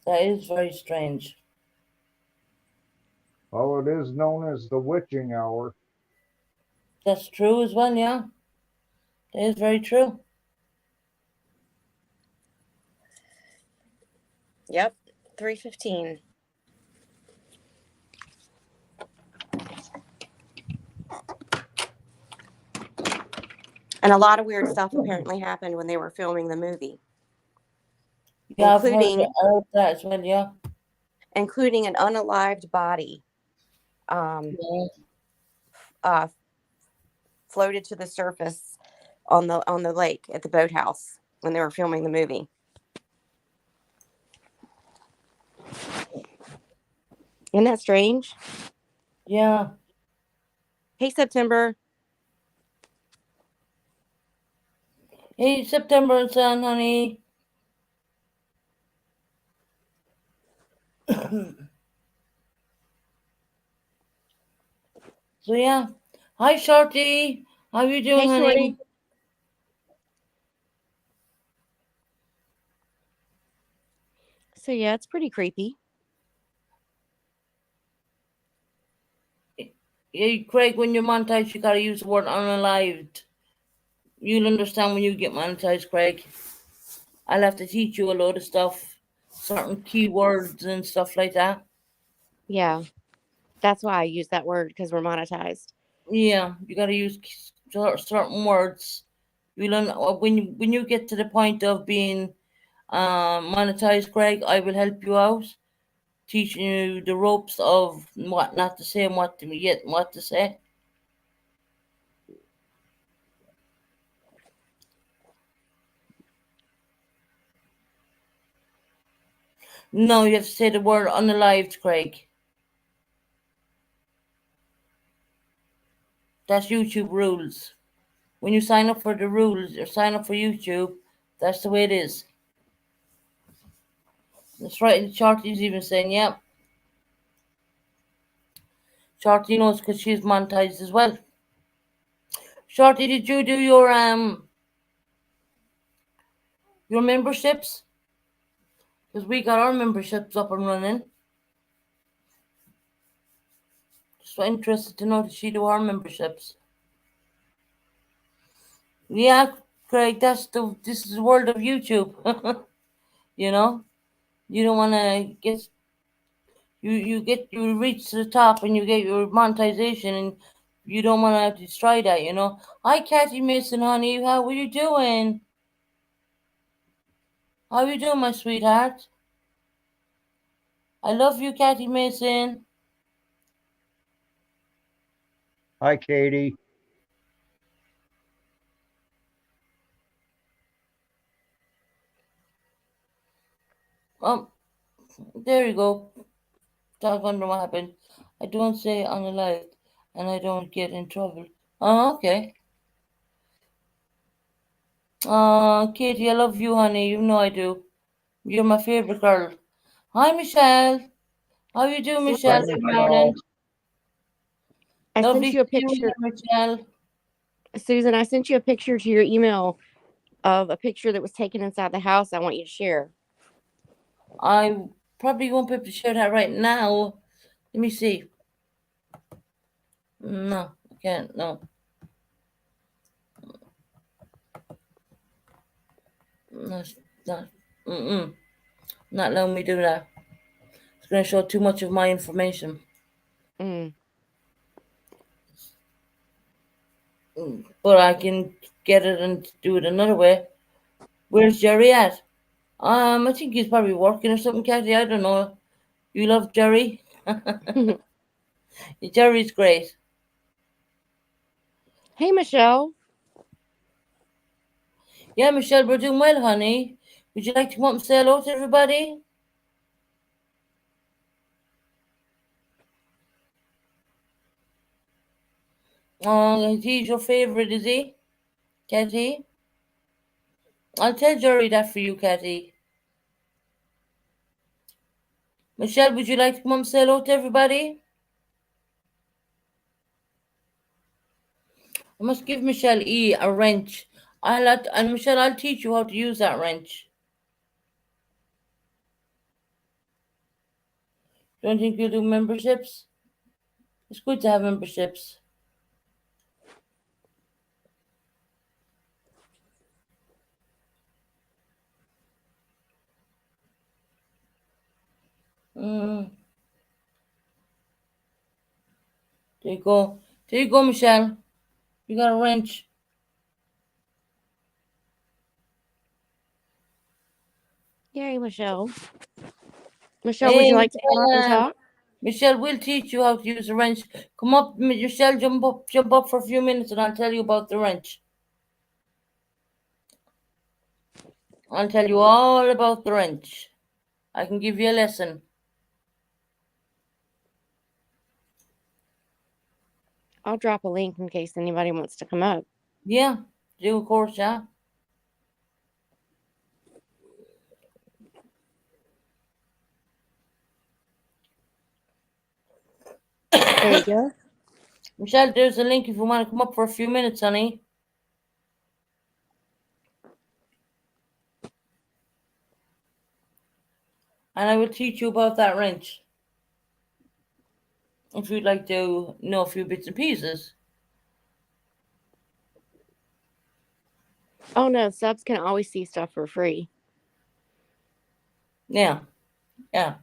That is very strange. Oh, it is known as the witching hour. That's true as well, yeah. That is very true. Yep, 3:15. And a lot of weird stuff apparently happened when they were filming the movie. Yeah, including I heard that as well, yeah. Including an unalived body. Floated to the surface on the lake at the boathouse when they were filming the movie. Isn't that strange? Yeah. Hey, September. Hey, September and Sun, honey. So yeah. Hi, Shorty. How you doing, Hey, honey? Shorty. So yeah, it's pretty creepy. Hey, Craig, when you're monetized, you gotta use the word unalived. You'll understand when you get monetized, Craig. I'll have to teach you a load of stuff, certain keywords and stuff like that. Yeah, that's why I use that word, because we're monetized. Yeah, you gotta use certain words. You learn when you get to the point of being monetized, Craig. I will help you out, teaching you the ropes of what not to say and what to get and what to say. No, you have to say the word unalived, Craig. That's YouTube rules. When you sign up for the rules or sign up for YouTube, that's the way it is. That's right. And Shorty's even saying, "Yep." Shorty knows because she's monetized as well. Shorty, did you do your memberships? Because we got our memberships up and running. So interested to know, did she do our memberships? Yeah, Craig, this is the world of YouTube. You know? You don't wanna get you reach to the top and you get your monetization and you don't wanna destroy that, you know. Hi Kathy Mason, honey, how are you doing? How are you doing, my sweetheart? I love you, Kathy Mason. Hi, Katie. There you go. I wonder what happened. I don't say unalived and I don't get in trouble. Oh, okay. Katie, I love you, honey. You know I do. You're my favorite girl. Hi, Michelle. How you doing, Michelle? Hi, From Michelle. Ireland. I Lovely sent you a to see picture, Michelle. Susan. I sent you a picture to your email of a picture that was taken inside the house. I want you to share. I probably won't be able to share that right now. Let me see. No, I can't. No. That's not. Not letting me do that. It's going to show too much of my information. But I can get it and do it another way. Where's Jerry at? I think he's probably working or something, Kathy. I don't know. You love Jerry? Jerry's great. Hey, Michelle. Yeah, Michelle, we're doing well, honey. Would you like to come up and say hello to everybody? Oh, he's your favorite, is he? Catty? I'll tell Jerry that for you, Catty. Michelle, would you like to come up and say hello to everybody? I must give Michelle E a wrench. And Michelle, I'll teach you how to use that wrench. Don't think you'll do memberships? It's good to have memberships. There you go. There you go, Michelle. You got a wrench. Yay, Michelle. Michelle, would you like to come up and talk? Michelle, we'll teach you how to use a wrench. Come up, Michelle, jump up for a few minutes and I'll tell you about the wrench. I'll tell you all about the wrench. I can give you a lesson. I'll drop a link in case anybody wants to come up. Yeah, do of course, yeah. There you go. Michelle, there's a link if you want to come up for a few minutes, honey. And I will teach you about that wrench. If you'd like to know a few bits and pieces. Oh, no, subs can always see stuff for free. Yeah, yeah.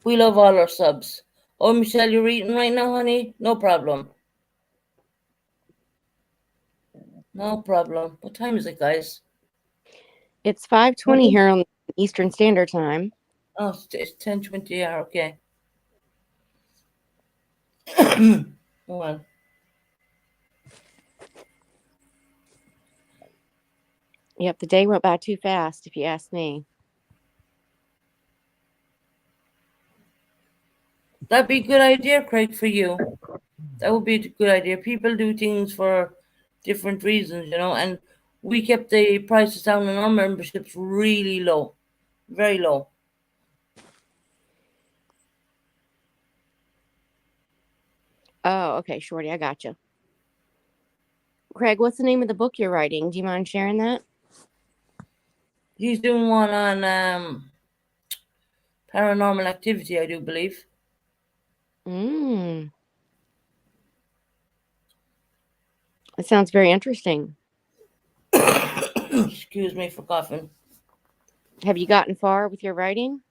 We love all our subs. Oh, Michelle, you're eating right now, honey? No problem. No problem. What time is it, guys? It's 5:20 here on Eastern Standard Time. Oh, it's 10:20. Yeah, okay. Well. Yep, the day went by too fast, if you ask me. That'd be a good idea, Craig, for you. That would be a good idea. People do things for different reasons, you know, and we kept the prices down on our memberships really low. Very low. Oh, okay, Shorty, I got you. Craig, what's the name of the book you're writing? Do you mind sharing that? He's doing one on paranormal activity, I do believe. It sounds very interesting. Excuse me for coughing. Have you gotten far with your writing?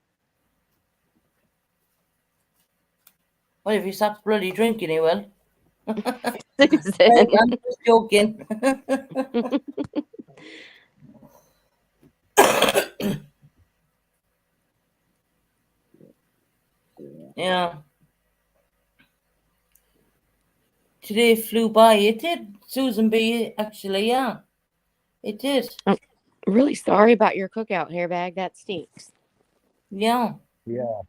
Well, if he stops bloody drinking, he will. Susan. I'm just joking. Yeah. Today flew by. It did, Susan B. Actually, yeah. It did. I'm really sorry about your cookout, hairbag. That stinks. Yeah. Yeah.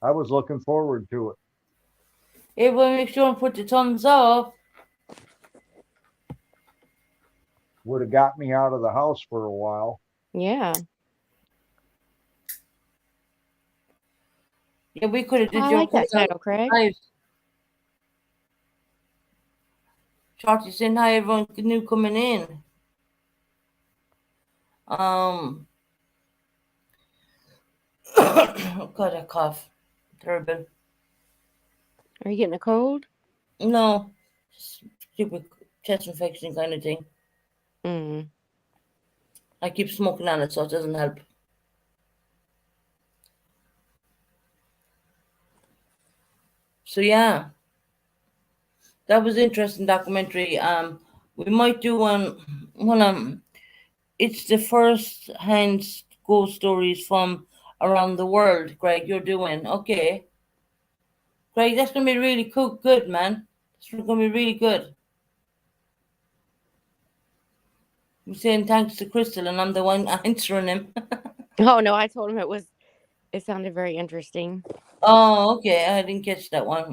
I was looking forward to it. Everyone make sure and put the thumbs up. Would have got me out of the house for a while. Yeah. Yeah, we could have did I your like that title, Craig. Shorty saying hi, everyone new coming in. God, I cough. Terrible. Are you getting a cold? No. Stupid chest infection kind of thing. I keep smoking on it, so it doesn't help. So yeah, that was interesting documentary. We might do one. Well, it's the first-hand ghost stories from around the world. Greg, you're doing okay. Craig, that's gonna be really cool, good, man. It's gonna be really good. I'm saying thanks to Crystal, and I'm the one answering him. Oh no, I told him it sounded very interesting. Oh, okay. I didn't catch that one,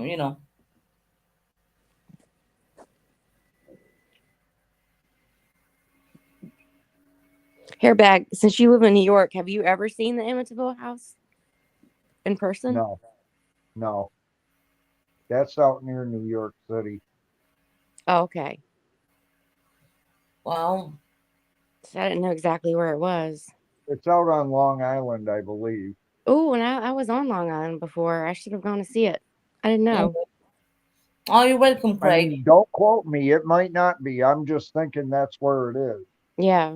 Hairbag, since you live in New York, have you ever seen the Amityville house in person? No. That's out near New York City. Oh, okay. Wow. So I didn't know exactly where it was. It's out on Long Island, I believe. Oh, and I was on Long Island before. I should have gone to see it. I didn't know. Oh, you're welcome, Craig. I mean, don't quote me. It might not be. I'm just thinking that's where it is. Yeah.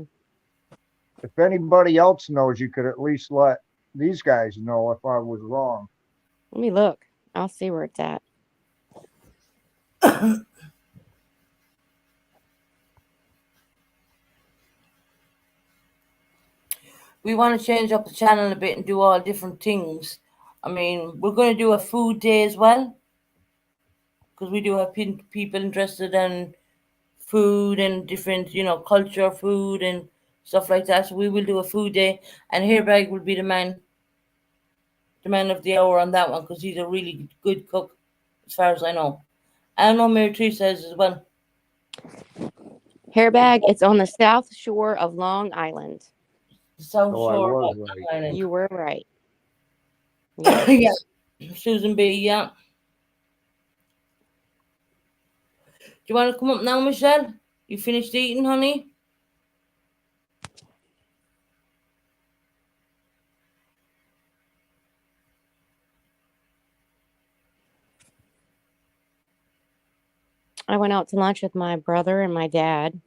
If anybody else knows, you could at least let these guys know if I was wrong. Let me look. I'll see where it's at. We want to change up the channel a bit and do all different things. I mean, we're going to do a food day as well, because we do have people interested in food and different, culture, food and stuff like that. So we will do a food day, and Hairbag will be the man of the hour on that one, because he's a really good cook, as far as I know. I know Mary Teresa says as well. Hairbag, it's on the south shore of Long Island. South Shore of right. Island. You were right. Yeah. Susan B, yeah. Do you want to come up now, Michelle? You finished eating, honey? I went out to lunch with my brother and my dad.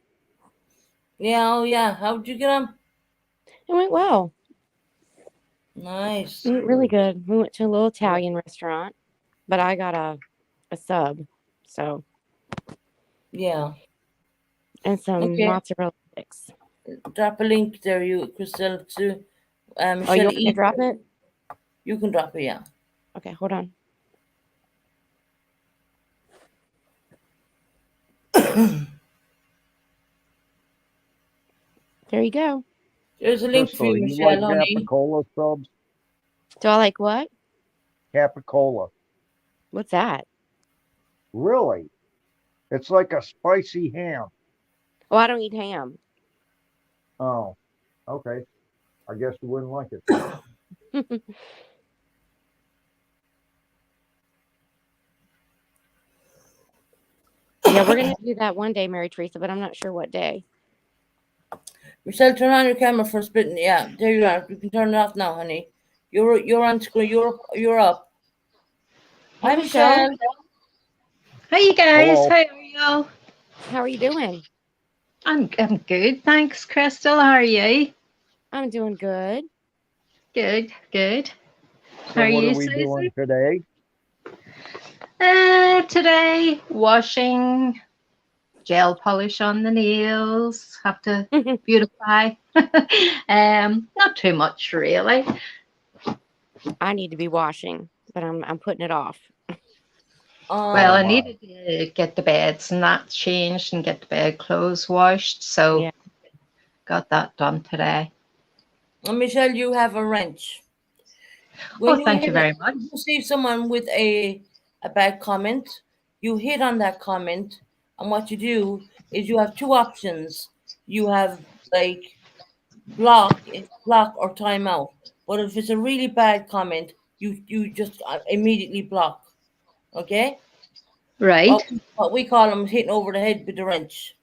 Yeah, oh yeah. How did you get on? It went well. Nice. It went really good. We went to a little Italian restaurant, but I got a sub, so. Yeah. And some mozzarella sticks. Drop a link there, Crystal, to Michelle. Oh, you want me to drop it? You can drop it, yeah. Okay, hold on. There you go. There's a link for you, Michelle, like honey. Capicola subs? Do I like what? Capicola. What's that? Really? It's like a spicy ham. Oh, I don't eat ham. Oh, okay. I guess you wouldn't like it. Yeah, we're going to do that one day, Mary Teresa, but I'm not sure what day. Michelle, turn on your camera for a split. Yeah, there you are. You can turn it off now, honey. You're on screen. You're up. Hi, Michelle. Hi, you guys. Hello. How are you? How are you doing? I'm good, thanks, Crystal. How are you? I'm doing good. Good. So How are what you, are we Susan? doing today? Today, washing, gel polish on the nails. Have to beautify. Not too much, really. I need to be washing, but I'm putting it off. Well, I needed to get the beds and that changed and get the bedclothes washed, so got that done today. And Michelle, you have a wrench. Thank you very much. You see someone with a bad comment, you hit on that comment, and what you do is you have two options. You have like block or timeout. But if it's a really bad comment, you just immediately block. Okay? Right. What we call them hitting over the head with the wrench.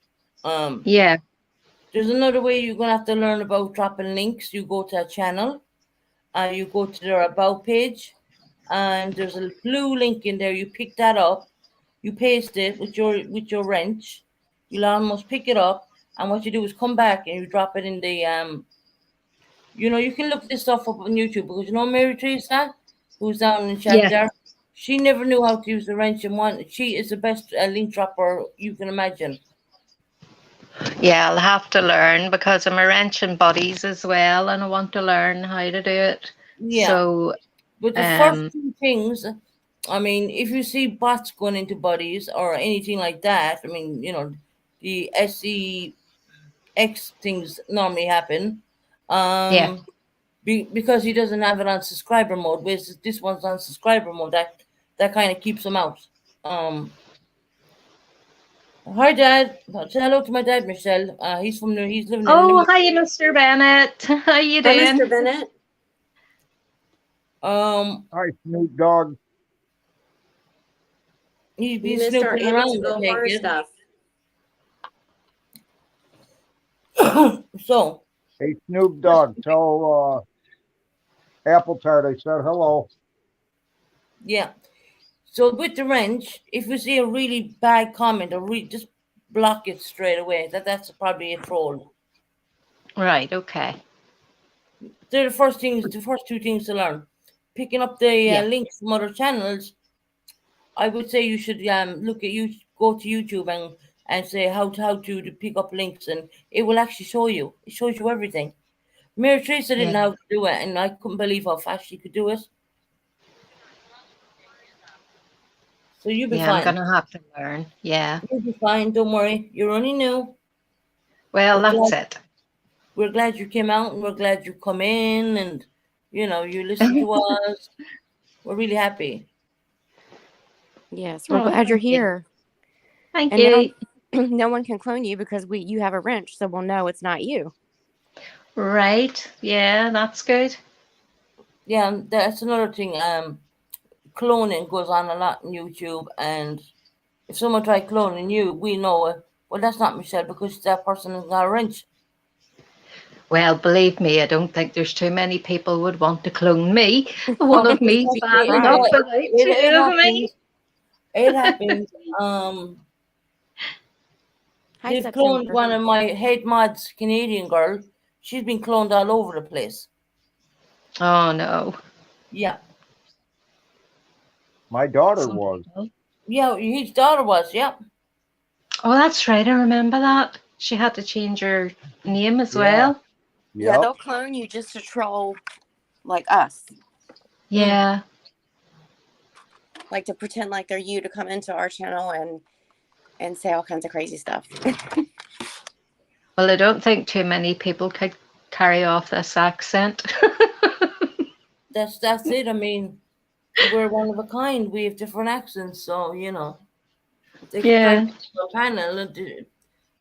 Yeah. There's another way you're gonna have to learn about dropping links. You go to a channel, you go to their about page, and there's a blue link in there. You pick that up, you paste it with your wrench. You'll almost pick it up, and what you do is come back and you drop it in the you can look this stuff up on YouTube, because Mary Teresa, who's down in the chat there, she never knew how to use the wrench, and she is the best link dropper you can imagine. Yeah, I'll have to learn, because I'm a wrenching buddies as well, and I want to learn how to do it. Yeah. So, but the first two things I mean, if you see bots going into bodies or anything like that, I mean, the SEX things normally happen. Yeah. Because he doesn't have it on subscriber mode, whereas this one's on subscriber mode. That kind of keeps him out. Hi, Dad. Say hello to my dad, Michelle. He's living in Oh, hi, Mr. Bennett. How you Hi, doing? Mr. Bennett. Hi, Snoop Dogg. He's been You missed our snooping around, I Amityville take Horror it. stuff. So, Hey, Snoop Dogg, tell Apple Tart I said hello. yeah. So with the wrench, if you see a really bad comment, or just block it straight away. That's probably a troll. Right, okay. They're the first two things to learn. Picking up the links from other channels, I would say you should go to YouTube and say how to pick up links, and it will actually show you. It shows you everything. Mary Teresa didn't know how to do it, and I couldn't believe how fast she could do it. So you'll be fine. I'm gonna have to learn. Yeah. You'll be fine. Don't worry. You're only new. Well, that's it. We're glad you came out, and we're glad you come in, and you listen to us. We're really happy. Yes, we're glad you're here. Thank you. No one can clone you because you have a wrench, so we'll know it's not you. Right. Yeah, that's good. Yeah, and that's another thing. Cloning goes on a lot on YouTube, and if someone try cloning you, we know well, that's not Michelle because that person has got a wrench. Well, believe me, I don't think there's too many people would want to clone me. One of me's bad enough, but two of me. It happens. They've cloned one of my head mods, Canadian girl. She's been cloned all over the place. Oh no. Yeah. My daughter was. Yeah, his daughter was, yeah. Oh, that's right. I remember that. She had to change her name as well. Yeah, they'll clone you just to troll like us. Yeah. Like to pretend like they're you to come into our channel and say all kinds of crazy stuff. Well, I don't think too many people could carry off this accent. That's it. I mean, we're one of a kind. We have different accents, so they can try to a panel and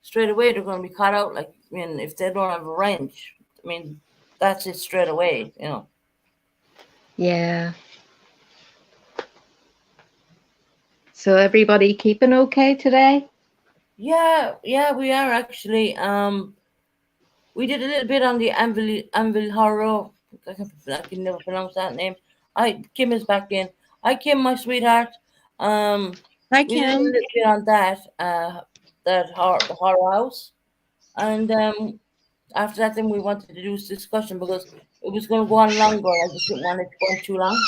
straight away they're going to be cut out. Like, I mean, if they don't have a wrench, I mean, that's it straight away. Yeah. So everybody keeping okay today? Yeah, we are actually. We did a little bit on the Amityville Horror. I can never pronounce that name. Kim is back in. Hi, Kim, my sweetheart. Hi, We did a Kim. little bit on that horror house, and after that, then we wanted to do this discussion because it was going to go on longer. I just didn't want it to go on too long.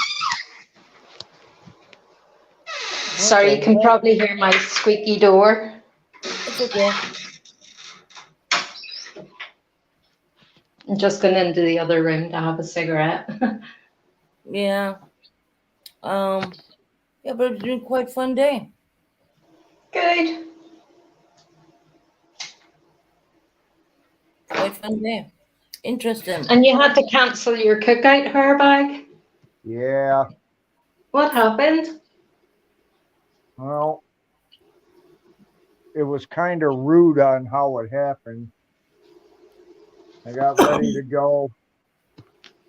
Sorry, you can probably hear my squeaky door. It's okay. I'm just going into the other room to have a cigarette. Yeah. Yeah, but it's been quite a fun day. Good. Quite fun day. Interesting. And you had to cancel your cookout, Herbag? Yeah. What happened? Well, it was kind of rude on how it happened. I got ready to go,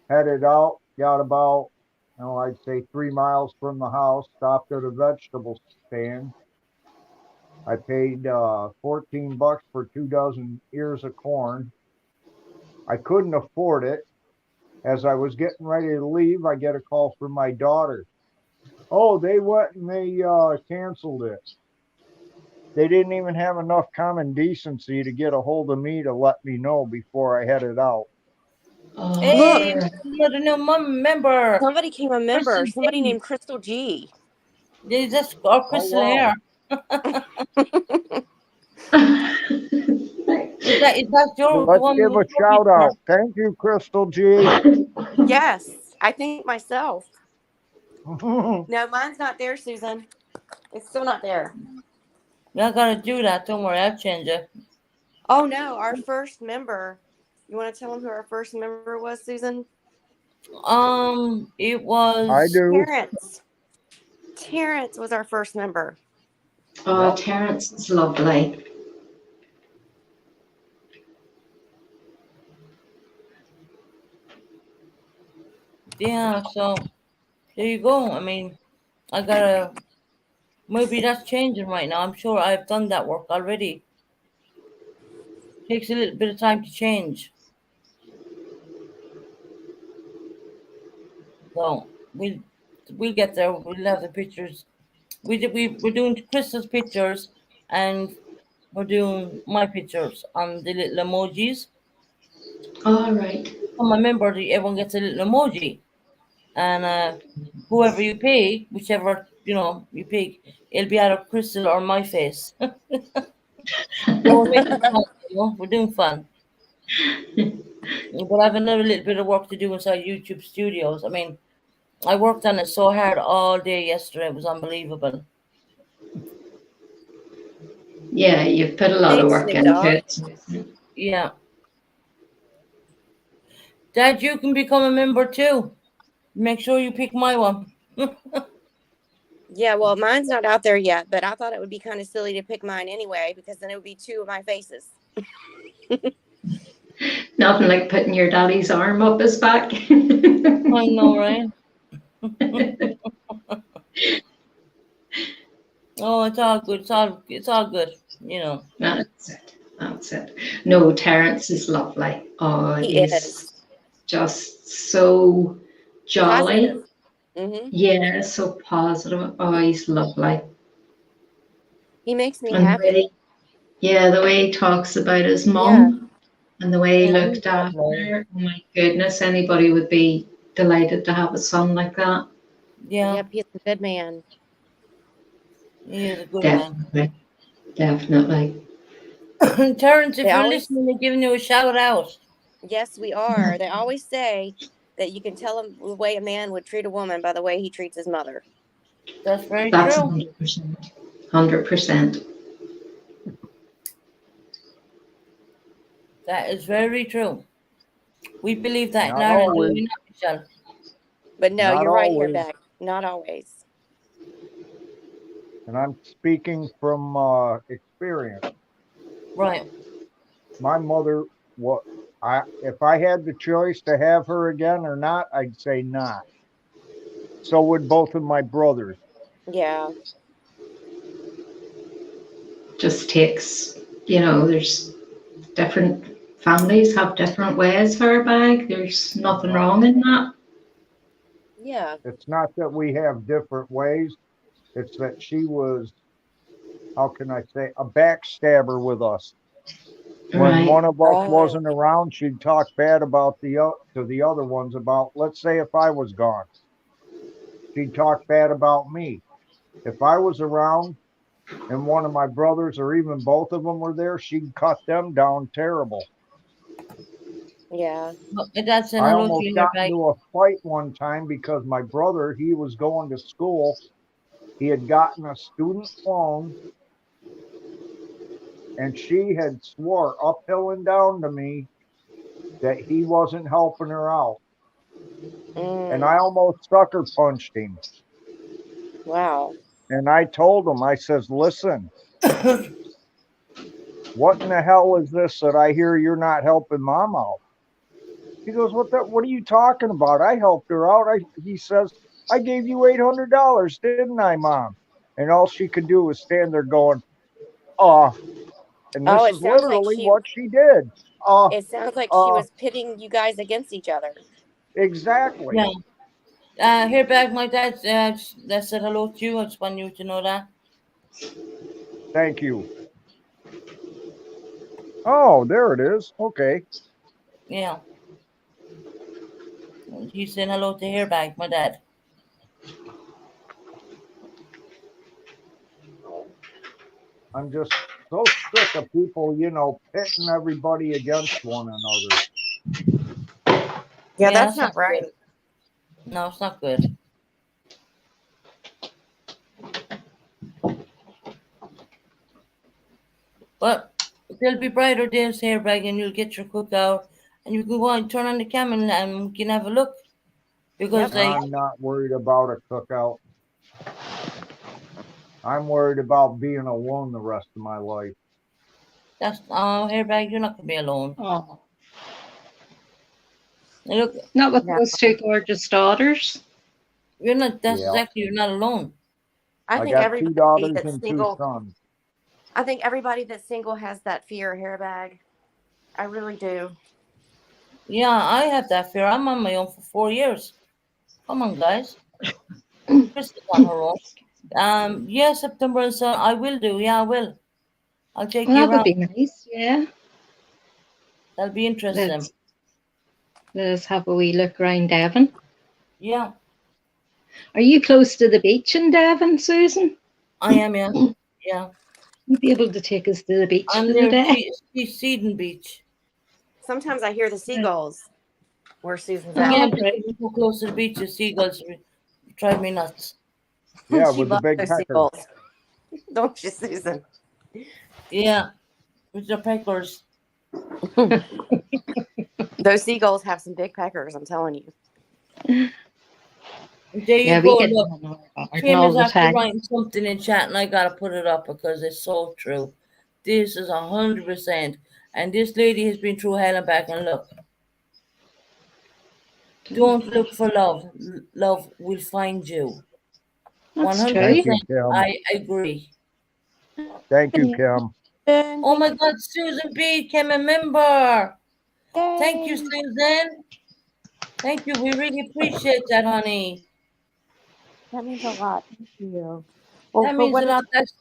headed out, got about, I'd say 3 miles from the house, stopped at a vegetable stand. I paid $14 for 2 dozen ears of corn. I couldn't afford it. As I was getting ready to leave, I get a call from my daughter. Oh, they went and they canceled it. They didn't even have enough common decency to get a hold of me to let me know before I headed out. Hey, another new member. Somebody came a member. Somebody named Crystal G. Yeah, that's our Crystal hair. Is that your Let's one? give a shout out. Thank you, Crystal G. Yes, I think myself. No, mine's not there, Susan. It's still not there. You're not gonna do that. Don't worry, I'll change it. Oh no, our first member. You want to tell them who our first member was, Susan? It was I do. Terrence. Terrence was our first member. Oh, Yep. Terrence is lovely. Yeah, so there you go. I mean, I gotta. Maybe that's changing right now. I'm sure I've done that work already. Takes a little bit of time to change. So we'll get there. We'll have the pictures. We're doing Crystal's pictures, and we're doing my pictures on the little emojis. All right. I'm a member. Everyone gets a little emoji, and whoever you pick, whichever you pick, it'll be either Crystal or my face. So we're making fun, we're doing fun. But I have another little bit of work to do inside YouTube Studios. I mean, I worked on it so hard all day yesterday. It was unbelievable. Yeah, you've put a lot of work into it. Yeah. Dad, you can become a member too. Make sure you pick my one. Yeah, well, mine's not out there yet, but I thought it would be kind of silly to pick mine anyway, because then it would be two of my faces. Nothing like putting your daddy's arm up his back. I know, right? Oh, it's all good. It's all good. That's it. That's it. No, Terrence is lovely. Oh, He is just so jolly. Mm-hmm. Yeah, so positive. Oh, he's lovely. He makes me happy. The way he talks about his mom and the way he looked after her. Oh my goodness, anybody would be delighted to have a son like that. Yeah. Yep, he's a good man. He is a good man. Definitely. Terrence, if you're listening, they're giving you a shout out. Yes, we are. They always say that you can tell him the way a man would treat a woman by the way he treats his mother. That's very true. 100%. 100%. That is very true. We believe that in Ireland, do we not, Michelle? But no, Not you're right always. here, Beck. Not always. And I'm speaking from experience. Right. My mother, if I had the choice to have her again or not, I'd say not. So would both of my brothers. Yeah. Just takes, there's different families have different ways for a bag. There's nothing wrong in that. Yeah. It's not that we have different ways. It's that she was, how can I say, a backstabber with us. When one of us wasn't around, she'd talk bad about to the other ones about, let's say if I was gone, she'd talk bad about me. If I was around and one of my brothers or even both of them were there, she'd cut them down terrible. Yeah. I almost got into a fight one time because my brother, he was going to school. He had gotten a student loan, and she had swore uphill and down to me that he wasn't helping her out. And I almost sucker punched him. Wow. And I told him, I says, listen, what in the hell is this that I hear you're not helping Mom out? He goes, what are you talking about? I helped her out. He says, I gave you $800, didn't I, Mom? And all she could do was stand there going, and this is literally what she did. It sounds like she was pitting you guys against each other. Exactly. Yeah. Here back, my dad that said hello to you. I just want you to know that. Thank you. Oh, there it is. Okay. Yeah. He's saying hello to Hairback, my dad. I'm just so sick of people, pitting everybody against one another. Yeah, that's not right. Good. No, it's not good. But there'll be brighter days here, Bag, and you'll get your cookout, and you can go and turn on the camera and we can have a look. Because I'm not worried about a cookout. I'm worried about being alone the rest of my life. That's Hairbag, you're not gonna be alone. Oh. Look, not with those two gorgeous daughters. You're not. That's exactly. You're not alone. I think got everybody 2 daughters that's and 2 single. sons. I think everybody that's single has that fear, Hairbag. I really do. Yeah, I have that fear. I'm on my own for 4 years. Come on, guys. Chris is on her own. Yeah, September and so I will do. Yeah, I will. I'll take you That around. would be nice. Yeah. That'll be interesting. Let's have a wee look around Devon. Yeah. Are you close to the beach in Devon, Susan? I am, yeah. Yeah. You'd be able to take us to the beach I'm for the near day. Seaton Beach. Sometimes I hear the seagulls where Susan's I at. can't go close to the beach. The seagulls drive me nuts. Yeah, She with the loves big those peckers. seagulls. Don't you, Susan? Yeah, with the peckers. Those seagulls have some big peckers, I'm telling you. There you Yeah, go. we get Look, them Kim all is the actually time. writing something in chat, and I gotta put it up because it's so true. This is 100%, and this lady has been through hell and back. And look, don't look for love. Love will find you. That's 100%. Thank you, Kim. I agree. Thank you, Kim. Oh my God, Susan B became a member. Thank you, Yay. Susan. Thank you. We really appreciate that, honey. That means a lot. Thank you. That means a lot. It's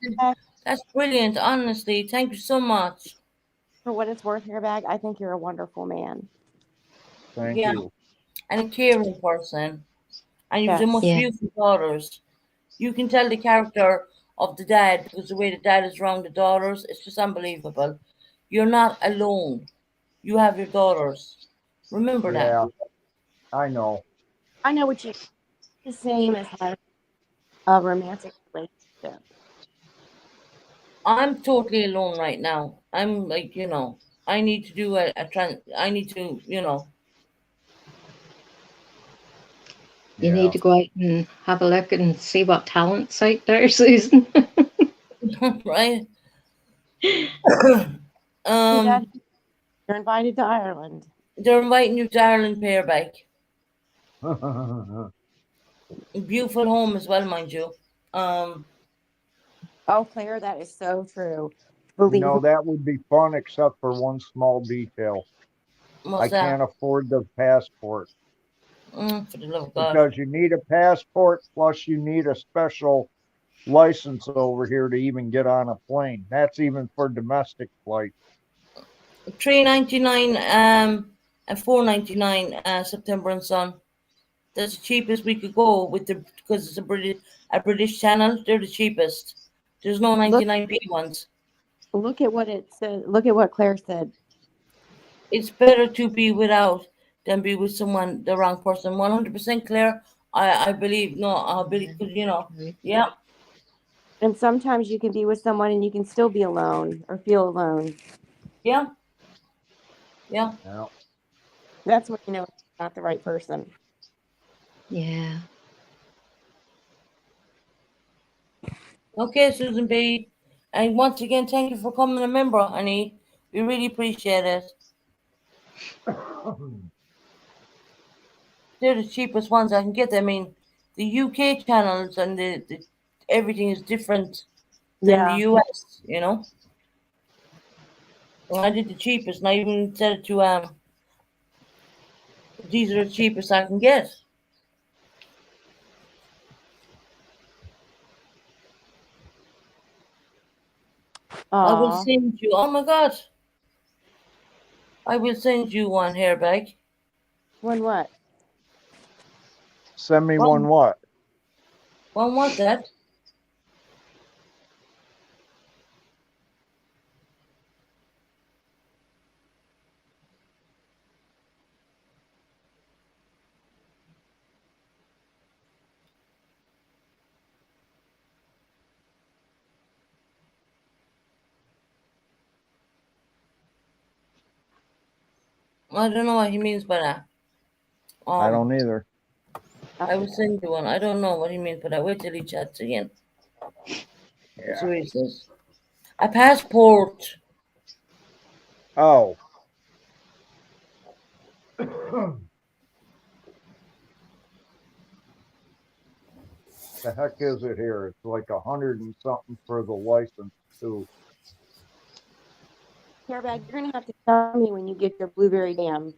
That's brilliant. Honestly, thank you so much. for what it's worth, Hairbag, I think you're a wonderful man. Thank Yeah, you. and a caring person, and you've the most Yeah. beautiful daughters. You can tell the character of the dad because the way the dad is around the daughters, it's just unbelievable. You're not alone. You have your daughters. Remember that. Yeah, I know. I know what you the same as having a romantic relationship. I'm totally alone right now. I'm like, I need to do I need to, You need to go out and have a look and see what talent's out there, Susan. right? You're invited to Ireland. They're inviting you to Ireland, Bareback. Beautiful home as well, mind you. Oh, Claire, that is so true. That would be fun except for one small detail. What's I that? can't afford the passport. For the love of God. Because you need a passport, plus you need a special license over here to even get on a plane. That's even for domestic flights. $3.99 and $4.99 September and Son. That's the cheapest we could go with because it's a British channel. They're the cheapest. There's no 99p ones. Look at what it said. Look at what Claire said. It's better to be without than be with someone, the wrong person. 100% Claire. I believe. No, I believe because yeah. And sometimes you can be with someone and you can still be alone or feel alone. Yeah. Yeah. That's when you know it's not the right person. Yeah. Okay, Susan B. And once again, thank you for coming a member, honey. We really appreciate it. They're the cheapest ones I can get. I mean, the UK channels and the everything is different than the US, I did the cheapest, and I even said it to these are the cheapest I can get. I will send you. Oh my God! I will send you one hair bag. One what? Send me one what? One what that? I don't know what he means by that. I don't either. I will send you one. I don't know what he means by that. Wait till he chats again. That's what he says. A passport. Oh. The heck is it here? It's like 100 and something for the license too. Airbag, you're gonna have to tell me when you get your blueberry jam.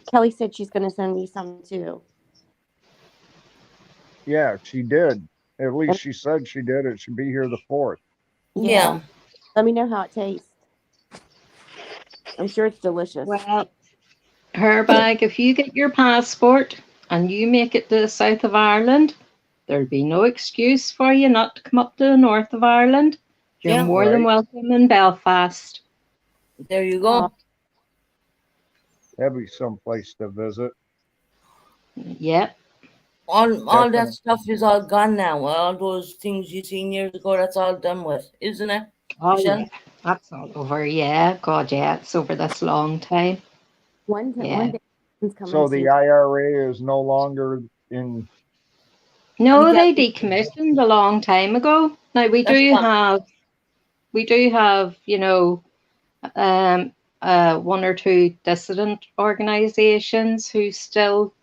Kelly said she's gonna send me some too. Yeah, she did. At least she said she did. It should be here the 4th. Yeah. Let me know how it tastes. I'm sure it's delicious. Well, Herbag, if you get your passport and you make it to the south of Ireland, there'll be no excuse for you not to come up to the north of Ireland. You're more than welcome in Belfast. There you go. That'd be someplace to visit. Yep. All that stuff is all gone now. All those things you seen years ago, that's all done with, isn't it? Oh, Michelle? yeah. That's all over. Yeah. God, yeah. It's over this long time. One day. So the IRA is no longer in. No, they decommissioned a long time ago. Now we do have, you know, one or two dissident organizations who still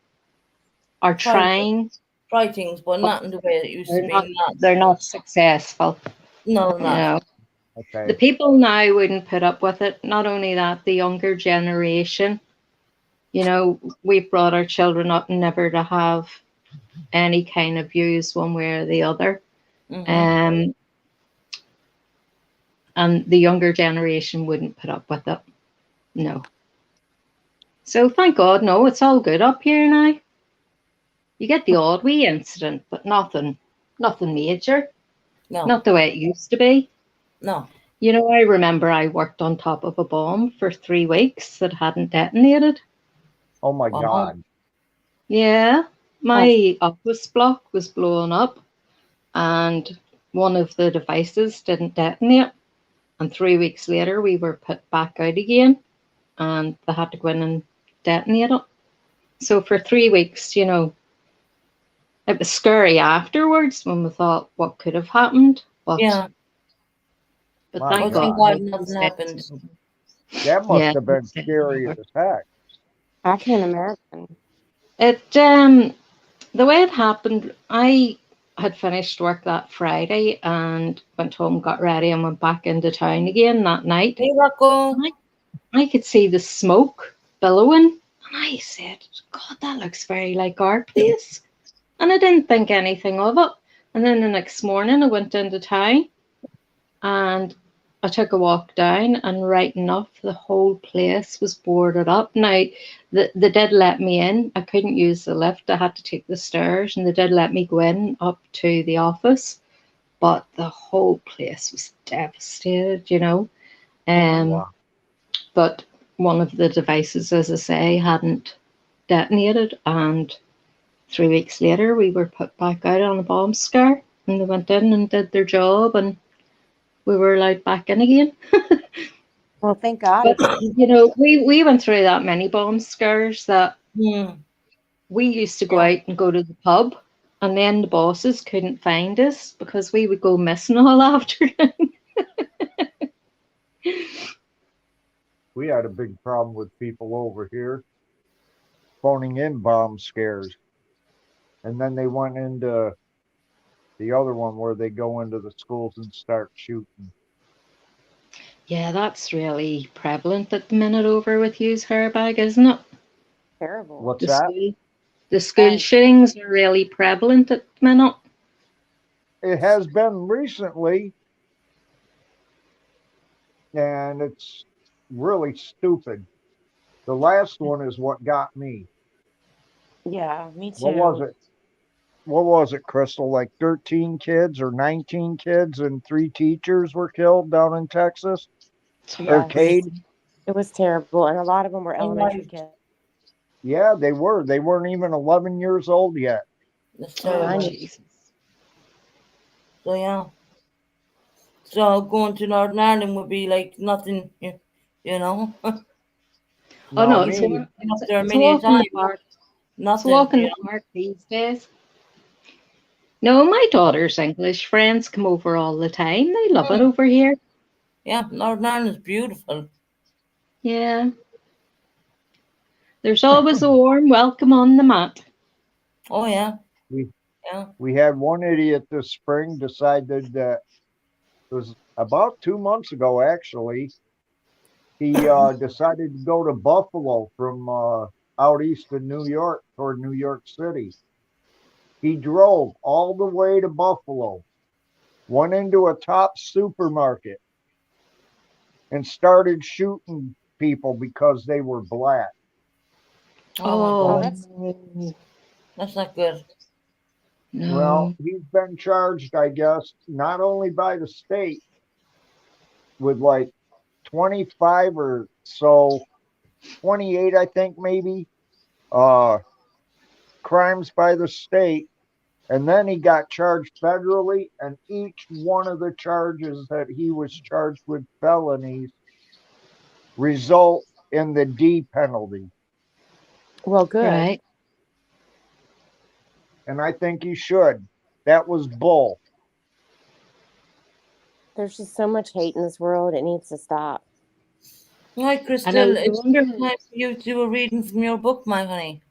are trying. Try things, but not in the way it used to be. They're not successful. No, You know. Okay. The people now wouldn't put up with it. Not only that, the younger generation, you know, we've brought our children up never to have any kind of views one way or the other. And the younger generation wouldn't put up with it. No. So thank God, no, it's all good up here now. You get the odd wee incident, but nothing major. No. Not the way it used to be. No. You know, I remember I worked on top of a bomb for 3 weeks that hadn't detonated. Oh my God. Yeah. My office block was blown up and one of the devices didn't detonate. And 3 weeks later, we were put back out again and they had to go in and detonate it. So for 3 weeks, you know, it was scary afterwards when we thought what could have happened. But, but thank God nothing happened. That must have been scary as heck. I can't imagine. It the way it happened, I had finished work that Friday and went home, got ready, and went back into town again that night. Hey, Rocco. I could see the smoke billowing, and I said, God, that looks very like our place. And I didn't think anything of it. And then the next morning I went into town and I took a walk down, and right enough, the whole place was boarded up. Now, they did let me in. I couldn't use the lift. I had to take the stairs, and they did let me go in up to the office. But the whole place was devastated, you know. But one of the devices, as I say, hadn't detonated. And 3 weeks later, we were put back out on a bomb scare, and they went in and did their job, and we were allowed back in again. Well, thank God. But, you know, we went through that many bomb scares that we used to go out and go to the pub, and then the bosses couldn't find us because we would go missing all afternoon. We had a big problem with people over here phoning in bomb scares. And then they went into the other one where they go into the schools and start shooting. Yeah, that's really prevalent at the minute over with you's Herbag, isn't it? Terrible. What's that? The school shootings are really prevalent at the minute. It has been recently. And it's really stupid. The last one is what got me. Yeah, me too. What was it, Crystal? Like 13 kids or 19 kids and 3 teachers were killed down in Texas? Arcade? It was terrible. And a lot of them were elementary kids. Yeah, they were. They weren't even 11 years old yet. That's terrible. So, yeah. So going to Northern Ireland would be like nothing, you know? Oh Now no, it's me, Been up there it's many a walking time. the park. It's Nothing, walking you the know. park these days. No, my daughter's English friends come over all the time. They love it over here. Yeah, Northern Ireland's beautiful. Yeah. There's always a warm welcome on the mat. Oh yeah, we yeah. we had one idiot this spring decided that it was about 2 months ago actually. He decided to go to Buffalo from out east of New York toward New York City. He drove all the way to Buffalo, went into a top supermarket, and started shooting people because they were black. Oh my God, Oh, that's not good. Well, no. he's been charged, I guess, not only by the state with like 25 or so, 28, I think maybe, uh, crimes by the state. And then he got charged federally, and each one of the charges that he was charged with felonies result in the D penalty. Well, good. Right. And I think he should. That was bull. There's just so much hate in this world. It needs to stop. Hi, I know. Crystal. You It's wonder. time for you to do a reading from your book, my honey.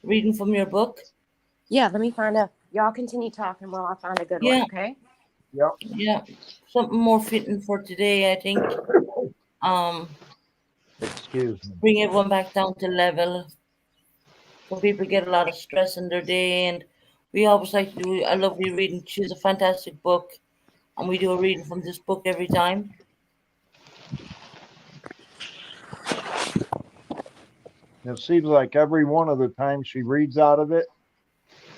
Reading from your book. Yeah, let me find a. Y'all continue talking while I find a good one, Yeah, okay? Yep. yeah. Something more fitting for today, I think. Excuse me. Bring everyone back down to level. Some people get a lot of stress in their day, and we always like to do a lovely reading. Choose a fantastic book, and we do a reading from this book every time. It seems like every one of the times she reads out of it,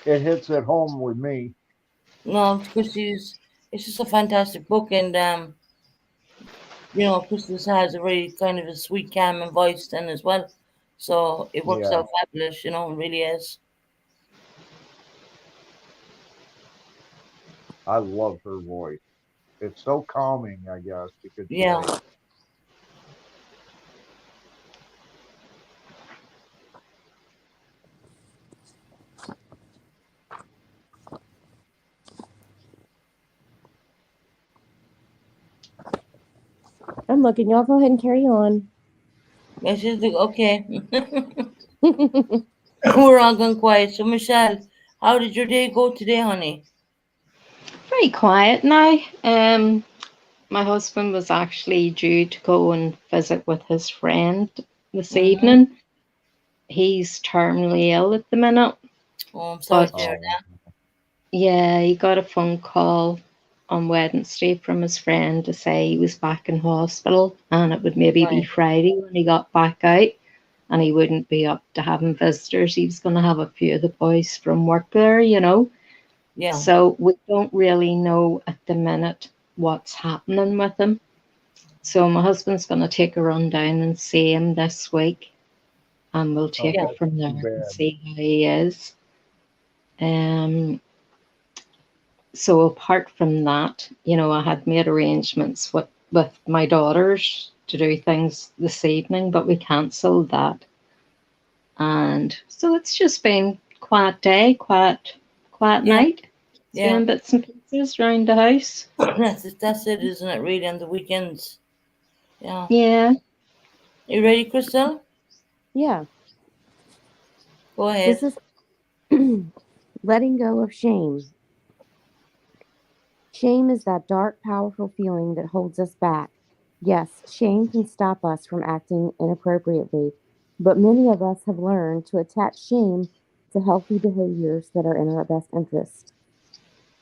it hits at home with me. No, because it's just a fantastic book, and Crystal has a very kind of a sweet, calming voice then as well, so it works Yeah, out fabulous. It really is. I love her voice. It's so calming, I guess you could Yeah. say. I'm looking. Y'all go ahead and carry on. It's just okay. We're all gone quiet. So, Michelle, how did your day go today, honey? Very quiet now. My husband was actually due to go and visit with his friend this evening. He's terminally ill at the minute. Oh, I'm sorry to But hear that. yeah, he got a phone call on Wednesday from his friend to say he was back in hospital and it would maybe be Right. Friday when he got back out and he wouldn't be up to having visitors. He was going to have a few of the boys from work there, Yeah. So we don't really know at the minute what's happening with him. So my husband's going to take a run down and see him this week and we'll take Yeah. it from there Too and bad. see how he is. So apart from that, I had made arrangements with my daughters to do things this evening, but we cancelled that. And so it's just been quiet day, quiet Yeah. night, Yeah. doing bits and pieces around the house. That's it, isn't it? Really, on the weekends. Yeah. Yeah. You ready, Crystal? Yeah. Go This ahead. is letting go of shame. Shame is that dark, powerful feeling that holds us back. Yes, shame can stop us from acting inappropriately, but many of us have learned to attach shame to healthy behaviors that are in our best interest.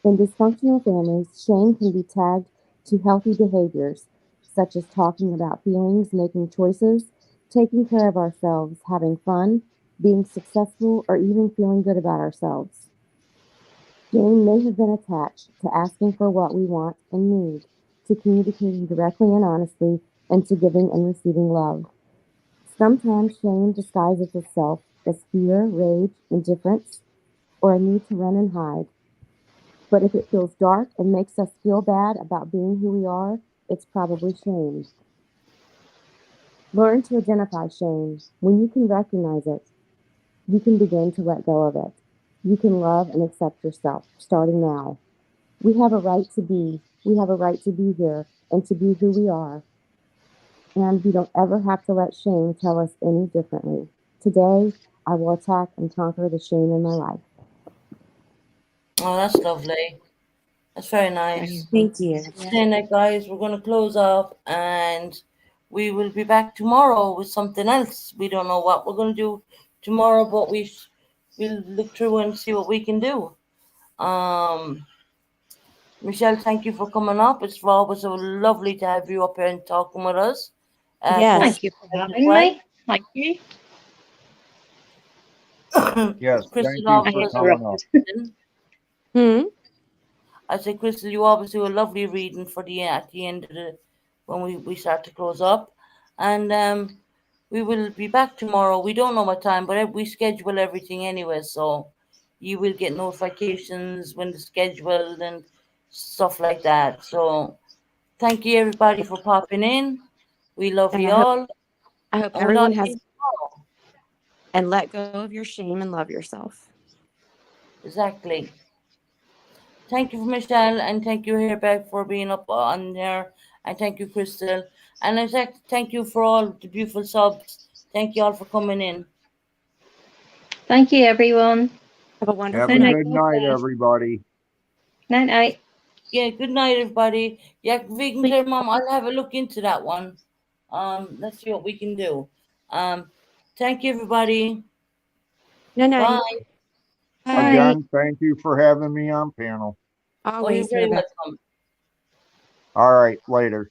In dysfunctional families, shame can be tagged to healthy behaviors, such as talking about feelings, making choices, taking care of ourselves, having fun, being successful, or even feeling good about ourselves. Shame may have been attached to asking for what we want and need, to communicating directly and honestly, and to giving and receiving love. Sometimes shame disguises itself as fear, rage, indifference, or a need to run and hide. But if it feels dark and makes us feel bad about being who we are, it's probably shame. Learn to identify shame. When you can recognize it, you can begin to let go of it. You can love and accept yourself, starting now. We have a right to be. We have a right to be here and to be who we are. And we don't ever have to let shame tell us any differently. Today, I will attack and conquer the shame in my life. Oh, that's lovely. That's very nice. Thank you. Then, guys, we're going to close up and we will be back tomorrow with something else. We don't know what we're going to do tomorrow, but we'll look through and see what we can do. Michelle, thank you for coming up. It's always so lovely to have you up here and talking with us. Yes. Thank you for having me. Thank you. Yes, Crystal, thank you for coming up. I say, Crystal, you always do a lovely reading for at the end of when we start to close up, and we will be back tomorrow. We don't know what time, but we schedule everything anyway, so you will get notifications when it's scheduled and stuff like that. So, thank you everybody for popping in. We love And you all. I hope And everyone has. And let go of your shame and love yourself. Exactly. Thank you, Michelle, and thank you, Herbeck, for being up on there, and thank you, Crystal, and I thank you for all the beautiful subs. Thank you all for coming in. Thank you, everyone. Have a wonderful night. Good night, everybody. Night, night. Yeah, good night, everybody. Yeah, Vegan Clear Mom, I'll have a look into that one. Let's see what we can do. Thank you, everybody. Night. Bye. Again, thank you for having me on panel. Oh, you're very welcome. All right, later.